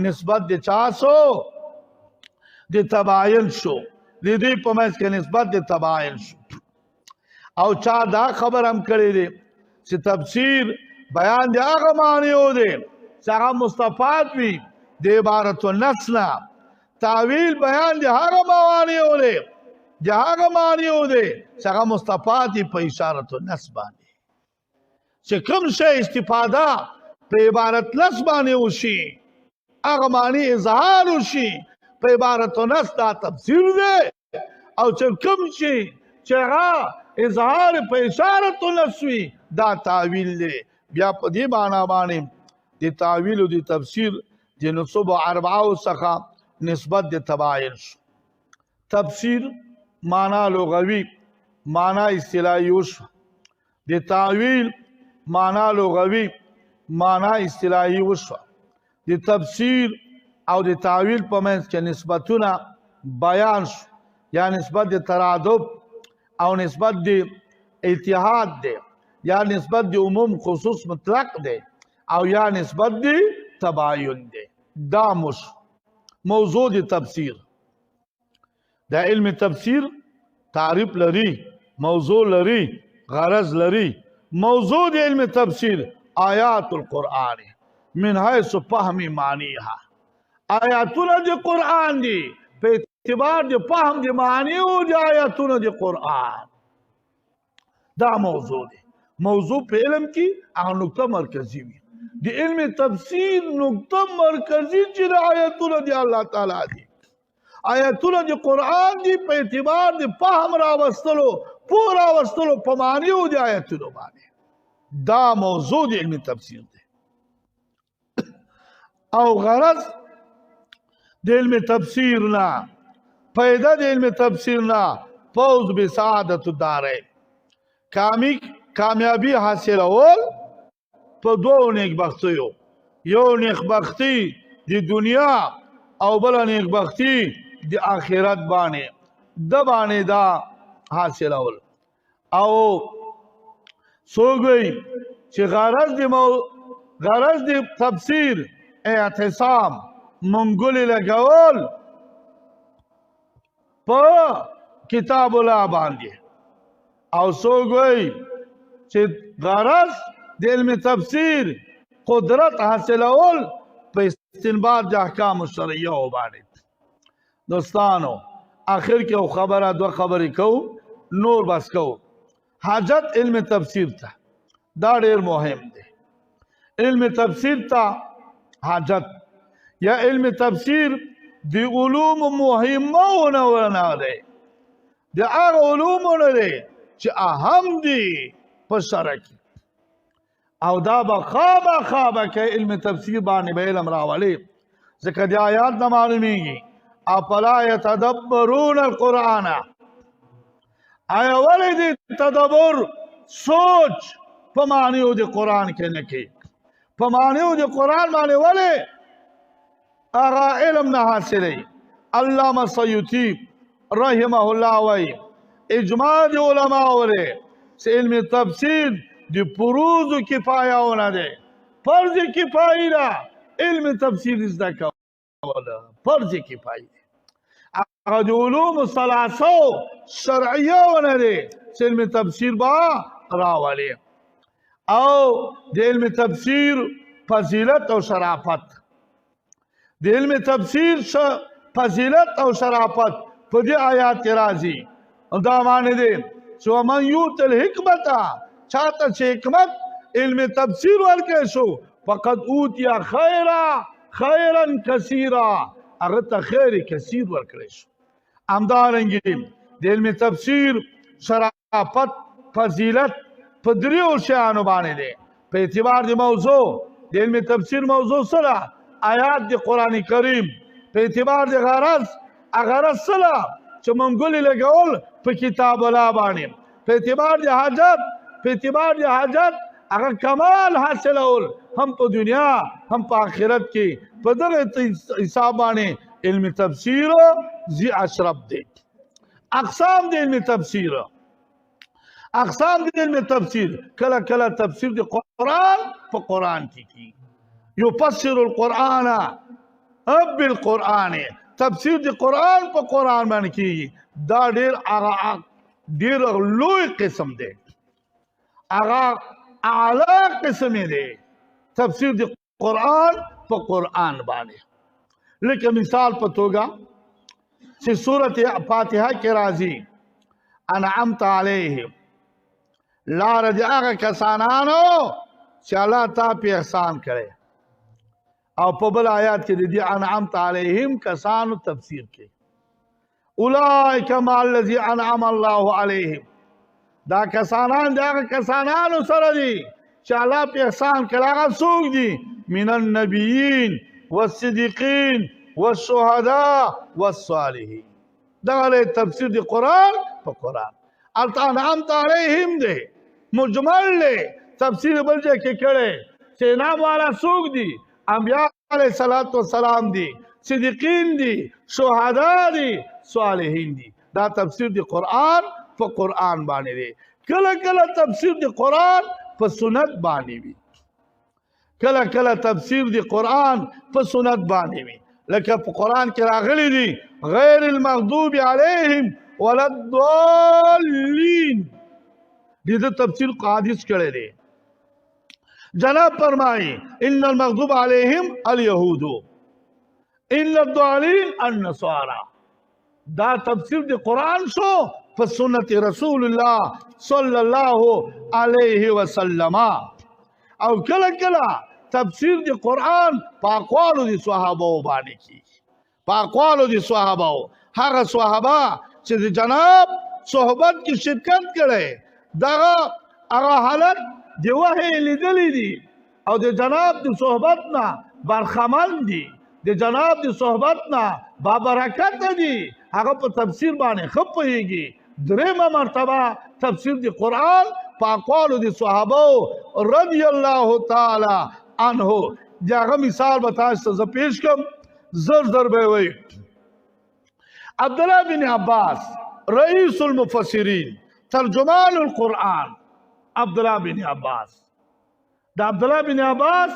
S1: نسبت د چا شو؟ د تباین شو. د دې په منځ کې نسبت د تباین شو. او چا دا خبر هم کړی دی چې تفسیر بیان د هغه معنیو دی چې هغه مستفاد وي د عبارت النص نه. تعویل بیان د هغه معنیو دی چې هغه مستفاد وي په اشارت النص باندې. چې کوم شی استفاده په عبارت نص باندې وشي هغه معنی اظهار وشي په عبارت النص دا تفسیر دی. او چې کوم شي چې هغه اظهار په اشارت النص وي دا تعویل دی. بیا په دې معنا باندې د تعویل او د تفسیر د نصب اربعو څخه نسبت د تباین شو. تفسیر معنا لغوي معنا اصطلاحي وشو. د تعویل معنا لغوي معنا اصطلاحي وشو. د تفسیر او د تعویل په منځ کې نسبتونه بیان شو، یا نسبت د ترادف او نسبت د اتحاد دی، یا نسبت د عموم خصوص مطلق دی، او یا نسبت د تباین دی. دا موضوع د تفسیر. د علم تفسیر تعریف لري، موضوع لري، غرض لري. موضوع د علم تفسیر آیات القرآن من حیث فهم معنیها. آیاتونه د قرآن دي په اعتبار د فهم د معنیو د آیاتونه د قرآن. دا موضوع دی. موضوع په علم کې هغه نقطه مرکزي وي. د علم تفسیر نقطه مرکزي چې د آیاتونه د الله تعالی دي، آیاتونه د قرآن دي په اعتبار د فهم راوستلو، پوه راوستلو په معنیو د آیاتونو باندې. دا موضوع د علم تفسیر دی. او غرض د علم تفسیر نه، فائدہ د علم تفسیر نه فوز بسعادت الدارین، کامیابی حاصلول په دوو نیکبختیو. یو نیکبختی د دنیا او بل نیکبختی د آخرت باندې. د باندې دا حاصلول. او سوګي چې غرض د تفسیر اعتصام منګولې لګول په کتاب الله باندې. او سوګي چې غرض د علم تفسیر قدرت حاصلول په استنباط د احکام شرعیه باندې. دوستانو آخر کې خبره دو خبرې کو نور بس کو. حاجت علم تفسیر ته دا ډیر مهم دی. علم تفسیر ته حاجت یا علم تفسیر دی علوم مهمه نه دی، د هغه علومونه دی چې اهم دي په شرع کې. او دا به خوابه که علم تفسیر باندې به علم راولي. ځکه د آیات نه معلومیږي افلا یتدبرون القرآن. آیا ولې د تدبر سوچ په معنیو د قرآن کې نه کوي؟ په معنیو د قرآن باندې ولې هغه علم نه حاصلوي؟ علامه سیوطي رحمه الله وایي اجماع د علماو دی چې علم تفسیر د فروض کفایهونه دی، فرض کفایي ده علم تفسیر زده کوله، فرض کفایي دی. هغه د علوم ثلاثو شرعیهونه دی چې علم تفسیر به راولي. او د علم تفسیر فضیلت او شرافت، د علم تفسیر فضیلت او شرافت په دې آیات کې راځي. دا معنی دی چې ومن یؤت الحکمت، چاته چې حکمت علم تفسیر ورکړی شو، فقد اوتي خیرا کثیرا، هغه ته خیر کثیر ورکړی شو. همدارنګې د علم تفسیر شرافت فضیلت په دریو شیانو باندې دی. په اعتبار د موضوع، د علم تفسیر موضوع سره آیات د قرآن کریم، په اعتبار د غرض، غرض سره چې منګولې لګول په کتاب الله باندې، په اعتبار د حاجت، په اعتبار د حاجت هغه کمال حاصلول هم په دنیا هم په آخرت کې، په دغه حساب باندې علم تفسیر ذی اشرف دی. اقسام د علم تفسیر، اقسام د علم تفسیر، کله کله تفسیر د قرآن په قرآن کې کی، یفسر القرآن بالقرآن، تفسیر د قرآن په قرآن باندې کیږي. دا ډیر لوی قسم دی، هغه اعلی قسم دی تفسیر د قرآن په قرآن باندې. لکه مثال په توګه چې سورت فاتحه کې راځي انعمت علیهم، لاره د هغه کسانانو چې الله تا په احسان کړی. او په بل آیات کې د دې انعمت علیهم کسانو تفسیر کې اولئک مع الذی انعم الله علیهم، دا کسانان د هغه کسانانو سره دي چې الله په احسان کړی. هغه څوک دي؟ من النبیین والصدیقین والشهداء والصالحین. دغه تفسیر د قرآن په قرآن. البته انعمت علیهم دی مجمل دی، تفسیر بل ځای کې کړی چې انعام والا څوک دي؟ انبیاء علیه الصلاة والسلام دي، صدیقین دي، شهدا دي، صالحین دي. دا تفسیر د قرآن په قرآن باندې دی. کله کله تفسیر د قرآن په سنت باندې وي، کله کله تفسیر د قرآن په سنت باندې وي. لکه په قرآن کې راغلی دي غیر المغضوب علیهم ولا الضالین، دې تفسیر حدیث کړی دی. جناب فرمائے ان المغضوب علیہم الیہود ان الضالین النصارى. دا تفسیر دی قرآن شو په سنت رسول الله صلی الله علیه وسلم. او کله کله تفسیر دی قرآن په اقوالو دی صحابه باندې کی، په اقوالو دی صحابه، هغه صحابه چې د جناب صحبت کې شرکت کړي، دغه هغه حالت دی وحی لیدلی دی او د جناب دی صحبت نه برخمن دی، د جناب دی صحبت نه بابرکت دی، هغه په تفسیر باندې ښه پوهیږي. درېمه مرتبه تفسیر دی قرآن په اقوالو دی صحابه رضی الله تعالی عنه. د هغه مثال به تاسو ته زه پیش کړم، زر زر به یې وایي. عبدالله بن عباس رئیس المفسرین، ترجمان القرآن، عبدالله بن عباس. دا عبدالله بن عباس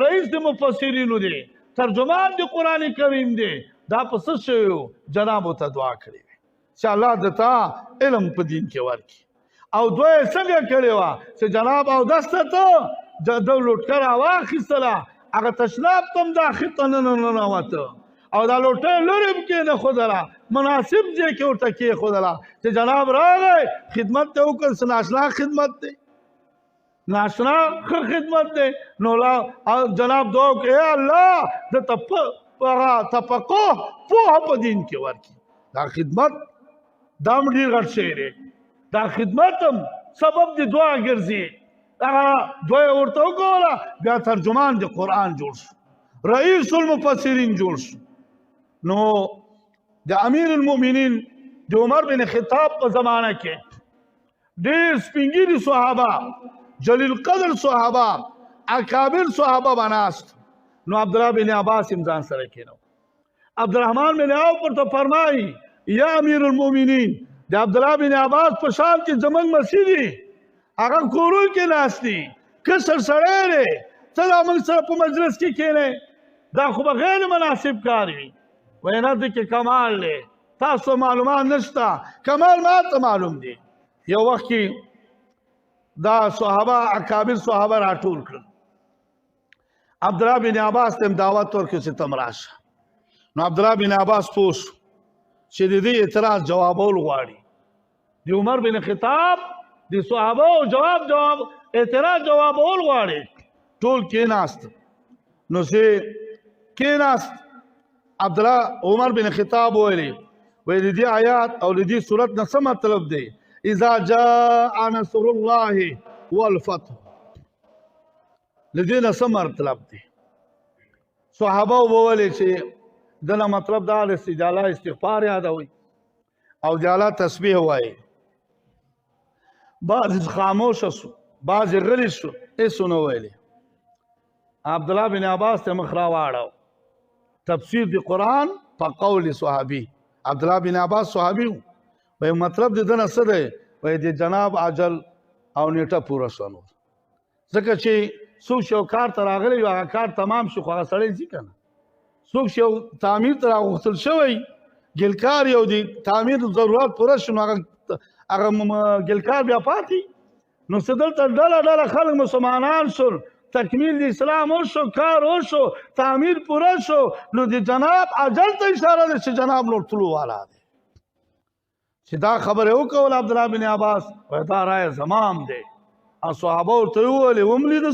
S1: رئیس د مفسرینو دی، ترجمان د قرآن کریم دی. دا په څه شوی جنابو ته دعا کړې وي چې الله دته علم په دین کې ورکړي. او دوی یې څنګه کړې وه چې جناب اودس ته ته د لوټکه راواخیستله، هغه تشناب ته هم داخل ته ننوته او دا لوټه لرې هم کېنښودله، مناسب ځای کې ورته کېښودله چې جناب راغی خدمت ته وکړ. څه ناشنا خدمت دی، ناشنا ښه خدمت دی. نو جناب دعا وکړه ای الله د تفقه پوهه په دین کې ورکړي. دا خدمت دا هم ډېر غټ شی دی، دا خدمت هم سبب د دعا ګرځي. هغه دعا یې ورته وکوله، بیا ترجمان د قرآن جوړ شو، رئیس المفسرین جوړ شو. نو د امیر المؤمنین د عمر بن خطاب په زمانه کې ډېر سپینګیري صحابه، جلیل قدر صحابه، اکابر صحابه به ناست. نو عبدالله بن عباس هم ځان سره کېنو. عبدالرحمن بن عوف ورته فرمایي یا امیر المؤمنین، د عبدالله بن عباس په شان کې زموږ مسیح دي، هغه کورو کې ناست دي کسر سړی دی ته دا موږ سره په مجلس کې کښېنئ دا خو به غیر مناسب کار وي وایي نه دې کې کمال دی تاسو معلومات نشته کمال ما ته معلوم دی یو وخت کې دا صحابه اکابر صحابه راټول کړل عبدالله بن عباس ته دعوت ورکړ چې ته راشه نو عبدالله بن عباس پوه شو چې د دې اعتراض جوابول غواړي د عمر بن خطاب د صحابه جواب اعتراض جوابول غواړي ټول کېناست نو چې کېناست عبدالله عمر بن خطاب ویلي وایي د دې آیات او د دې صورت نه څه مطلب دی اذا جاء نصر الله والفتح لدې نه څه مطلب دی صحابه وویل چې دنه مطلب دا دی چې جاله استغفار یادوي او جاله تسبیح وایي بعض خاموش شو بعض غلی شو هیڅ ونه ویلي عبدالله بن عباس ته مخ راواړو تفسیر د قرآن په قول صحابي عبدالله بن عباس صحابي وایي مطلب د دنه څه دی وایي د جناب اجل او نیټه پوره شوه نور ځکه چې څوک چې یو کار ته راغلی وي هغه کار تمام شو خو هغه سړی ځي که نه څوک چې یو تعمیر ته راغوښتل شوی ګلکار یو د تعمیر ضرورت پوره شو نو هغه ګلکار بیا پاتې نو څه دلته ډله ډله خلک مسلمانان شول تکمیل د اسلام وشو کار وشو تعمیر پوره شو نو د جناب اجل ته اشاره ده چې جناب نور طلوع والا دی چې دا خبره وکول عبدالله بن عباس وایي دا رایه زمام دی او صحابه ورته وویلې وملیده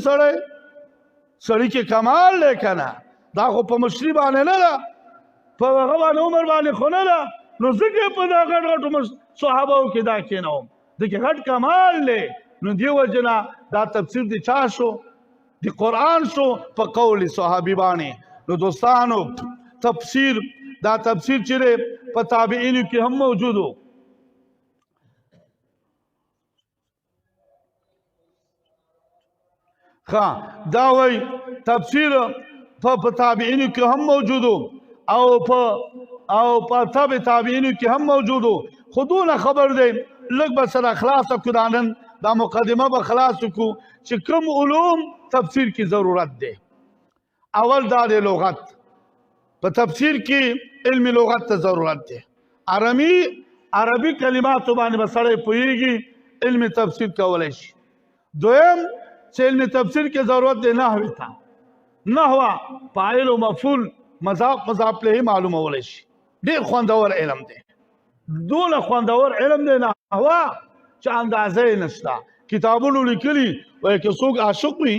S1: سړی کې کمال دی که نه دا خو په مشري باندې نه ده په هغه باندې عمر باندې خو نه ده نو ځکه په دا غټ غټو صحابهو کې دا کېنوم دکې غټ کمال دی نو دې وجې نه دا تفسیر د چا شو د قرآن شو په قول صحابي باندې نو دوستانو تفسیر دا تفسیر چې دی په تابعینو کې هم موجود و دا وایي تفسیر په تابعینو کې هم موجود و او په تابعینو کې هم موجود و خو دونه خبر دی لږ به سره خلاصه کړو دا نن دا مقدمه به خلاص کړو چې کوم علوم تفسیر کې ضرورت دی اول دا دی لغت په تفسیر کې علم لغت ته ضرورت دی عربي کلماتو باندې به سړی پوهېږي علم تفسیر کولی شي دویم چې علم تفسیر کې ضرورت دی نحوې ته نحوه فاعل و مفعول مضاف الیه معلومولی شي ډېر خوندور علم دی دونه خوندور علم دی نحوه چې اندازه یې نشته کتابونو لیکلي وایي که څوک عاشق وي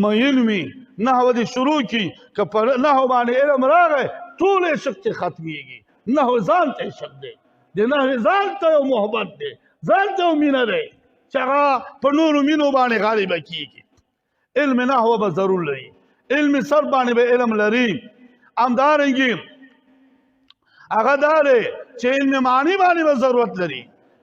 S1: میین وي نحوه دې شروع کړي که په نحو باندې علم راغی ټول عشق ته ختمیږي نحو ځان ته عشق دی د نحوې ځان ته یو محبت دی ځان ته یو مینه دی چې هغه په نورو مینو باندې غالبه کېږي علم نحوه به ضرور لري علم صرف باندې به علم لري همدارنګې هغه دا دی چې علم معنی باندې به ضرورت لري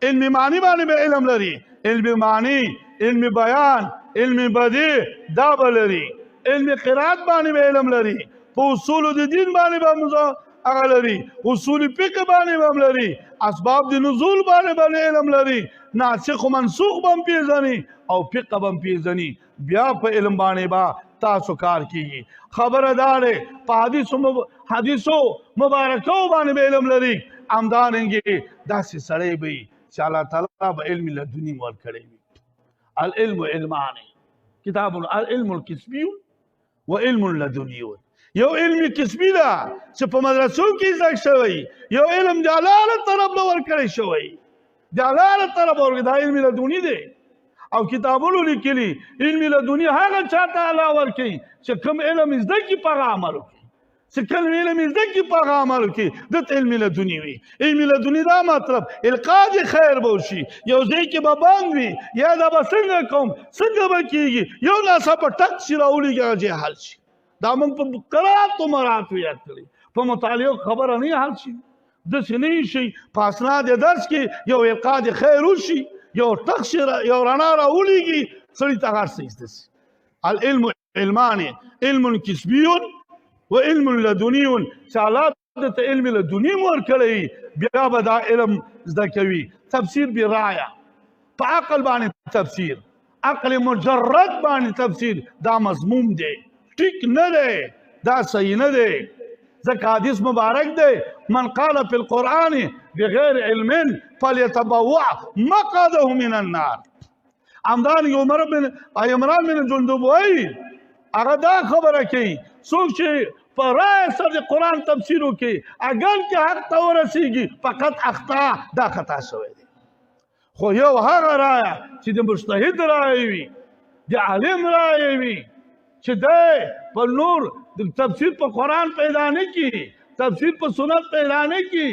S1: علم معنی باندې به علم لري علم معنی علم بیان علم بدیع دا به لري علم قرائت باندې به علم لري په اصول د دین باندې به هغه لري اصول فقه باندې به هم لري اسباب د نزول باندې علم لري ناسخ و منسوخ به هم پېژني او فقه به هم پېژني بیا په علم باندې به تاسو کار کیږي خبره دا دی په حدیثو مبارکو باندې به علم لري همدارنګې داسې سړی به وي چې الله تعالی به علم لدني ورکړی وي العلم علمان کتاب العلم الکسبي وعلم لدني یو علم کسبي ده چې په مدرسو کې زده شوی یو علم د الله له طرف نه ورکړی شوی د الله له طرف ورکړی دا علم لدني دی او کتابونو لیکلي علم لدني هغه چاته الله ورکوي چې کوم علم زده کړي په هغه عمل وکړي چې کوم علم زده کړي په هغه عمل وکړي دته علم لدني وي علم لدني دا مطلب القا د خیر به وشي یو ځای کې به بند وي یا دا به څنګه کوم څنګه به کېږي یو ناڅاپه ټک شي راولېږي هغه ځای حل شي دا موږ په قراتو مراتو یاد کړي په مطالعو خبره نه حل شي داسې نه شي په اسناد درس کې یو القا د خیر وشي یو ټک شي یو رڼا راولېږي سړي ته هر څه زده شي العلم علمان علم کسبي وعلم لدني چې الله دته علم لدني ورکړی بیا به دا علم زده کوي تفسیر بالرعايه په عقل باندې تفسیر عقل مجرد باندې تفسیر دا مضموم دی ټیک نه دی دا صحیح نه دی ځکه حدیث مبارک دی من قال فی القرآن بغیر علم فلیتبوع مقعده من النار همدارنګه عمران بن جندب وایي هغه دا خبره کوي څوک چې په رایه سره د قرآن تفسیر وکړي اگر که حق ته ورسېږي فقط اخطا دا خطا شوی دی خو یو هغه رایه چې د مجتهد رایه وي د عالم رایه وي چې دی په نور د تفسیر په قرآن پیدا نه کړي تفسیر په سنت پیدا نه کړي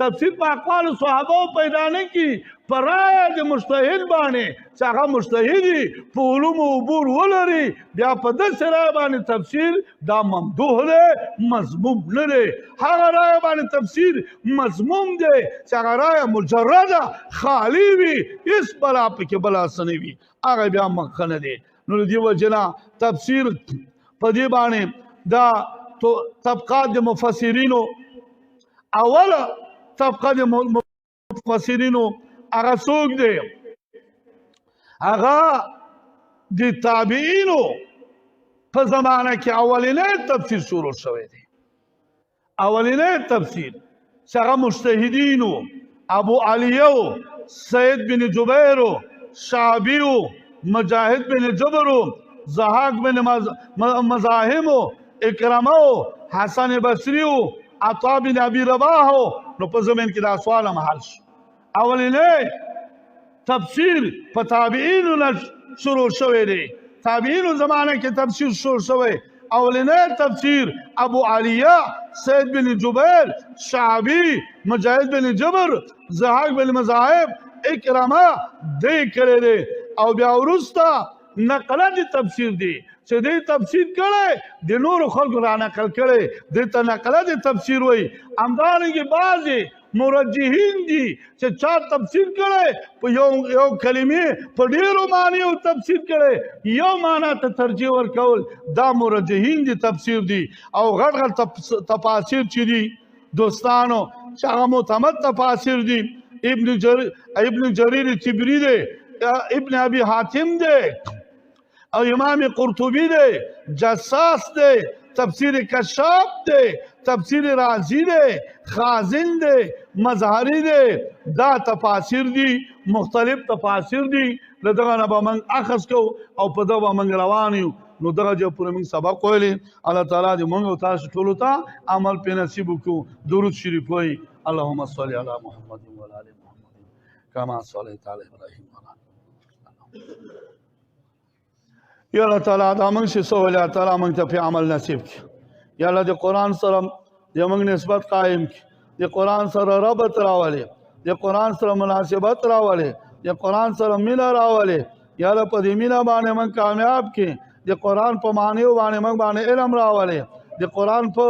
S1: تفسیر په اقوال صحابه پیدا نه کړي په رایه د مجتهد باندې چې هغه مجتهد وي په علومو عبور ولري بیا په داسې رایه باندې تفسیر دا ممدوح دی مضموم نه دی هغه رایه باندې تفسیر مضموم دی چې هغه رایه مجرده خالي وي هېڅ بلا پکې بلا څه نه وي هغه بیا مخه نه دی نو د دې وجې نه تفسیر په دې باندې دا طبقات د مفسرینو اوله طبقه د مفسرینو هغه څوک دی هغه د تابعینو په زمانه کې اولنی تفسیر شروع شوی دی اولنی تفسیر چې هغه مجتهدینو ابو علیو سید بن جبیر شعبی مجاهد بن جبر ضحاک بن مزاحم اکرمه حسن بصری عطا بن ابي رباح نو په زمین کې دا سوال محل شو اولنی تفسیر په تابعینو نه شروع شوی دی تابعینو زمانه کې تفسیر شروع شوی اولنی تفسیر ابو علیہ سید بن جبیر شعبی مجاهد بن جبر ضحاک بن مزاحم اکرمه دی کړی دی او بیا وروسته نقله د تفسیر دی چې دې تفسیر کړی د نورو خلکو را نقل کړی دې ته نقله د تفسیر وایي همدارنګې بعضې مرجحین دي چې چا تفسیر کړی په یو کلمې په ډېرو معنیو تفسیر کړی یو معنا ته ترجیح ورکول دا مرجحین دي تفسیر دي او غټ غټ تفاسیر چې دي دوستانو چې هغه معتمد تفاسیر دي ابن جریر طبری دی ابن ابي حاتم دی او امام قرطبی دی جساس دی تفسیر کشاف دی تفسیر رازی دی خازن دی مظهری دی دا تفاسیر دی مختلف تفاسیر دی له دغه نه به موږ اخذ کوو او په دغه به موږ روان یو نو دغه ځای پورې موږ سبق ویلی الله تعالی دې موږ او تاسو ټولو ته عمل پرې نصیب وکړو درود شریف وایي اللهم صل علی محمد وعلى ال محمد كما صليت على ابراهيم یا الله تعالی دا موږ چې څه ویل الله تعالی موږ ته په عمل نصیب کړي یا الله د قرآن سره د موږ نسبت قایم کړي د قرآن سره ربط راولي د قرآن سره مناسبت راولي د قرآن سره مینه راولي یا الله په دې مینه باندې موږ کامیاب کړي د قرآن په معنیو باندې موږ باندې علم راولي د قرآن په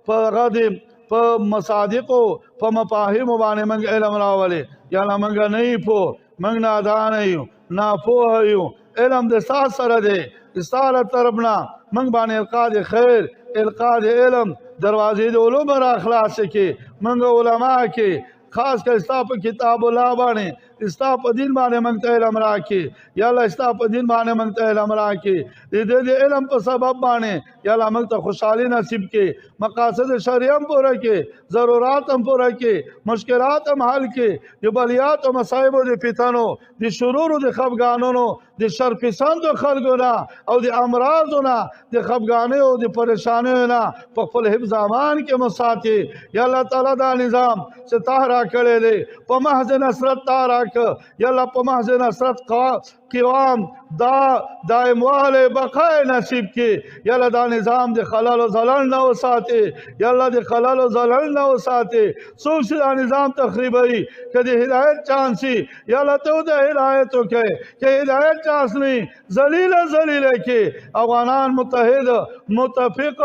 S1: هغه په مصادقو په مفاهیمو باندې موږ علم راولي یا الله موږ نه یو پوه موږ نادان یو ناپوه یو علم د ستا سره دی ستا له طرف نه موږ باندې القا د خیر القا د علم دروازې د علوم را خلاصې کړي موږ علما کې خاص کر ستا په کتاب الله باندې ستا په دین باندې موږ ته علم راکړي یا الله ستا په دین باندې موږ ته علم راکړي د علم په سبب باندې یا الله موږ ته خوشحالي نصیب کړي مقاصد شرعي هم پوره کړي ضرورات هم پوره کړي مشکلات هم حل کړي د بلیات او مصایبو د فتنو د شرورو د خفګانونو د شرپسندو خلکو نه او د امراضو نه د خفګانیو د پریشانیو نه په خپل حفظ امان کې مساتې یا الله تعالی دا نظام چې تا راکړی دی په محض نصرت تا راکړه یا الله په محض نصرت قوام دا دائمواله بقای نصیب کړي یا الله دا نظام د خلل او زلل نه وساتې یا الله د خلل او زلل نه وساتې څوک چې دا نظام تخریبوي که د هدایت چانسي یا الله ته د هدایت وکړي که هدایت چانس نه ذلیله کې افغانان متحد متفق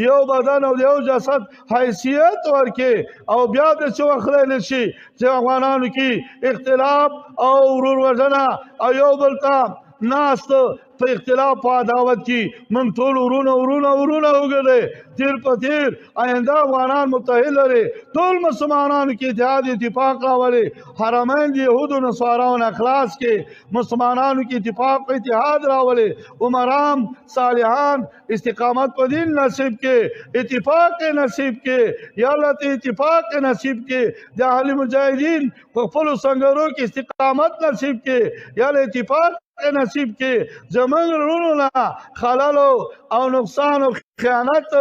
S1: دیو بدن او دیو جسد حیثیت ورکړي او بیا د څه وخت نشي چې افغانانو کې اختلاف او ورور وژنه او یو بل ته ناست په اختلاف په عداوت کې من ټول ورونه وګرځي تیر په تیر آینده افغانان متحد لري ټول مسلمانانو کې اتحاد اتفاق راولي حرمین د یهودو نصاراو نه خلاص کې مسلمانانو کې اتفاق په اتحاد راولي عمران صالحان استقامت په دین نصیب کې اتفاق نصیب کې یا الله ته اتفاق نصیب کې د اهل مجاهدین په خپل سنگرو کې استقامت نصیب کې یا الله اتفاق نصیب کې زمونږ وروڼو نه خلل او نقصان او خیانت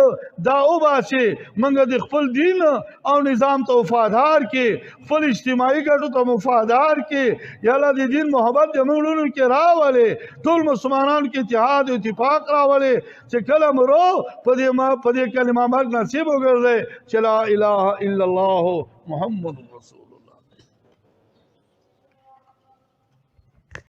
S1: دا وباسي موږ د خپل دین او نظام ته وفادار کې خپل اجتماعي ګټو ته وفادار کې یا الله د دین محبت زمونږ وروڼو کې راولي ټول مسلمانانو کې اتحاد او اتفاق راولي چې کله مرو په دې کلمه مرګ نصیب وګرځي چې لا اله الا الله محمد رسول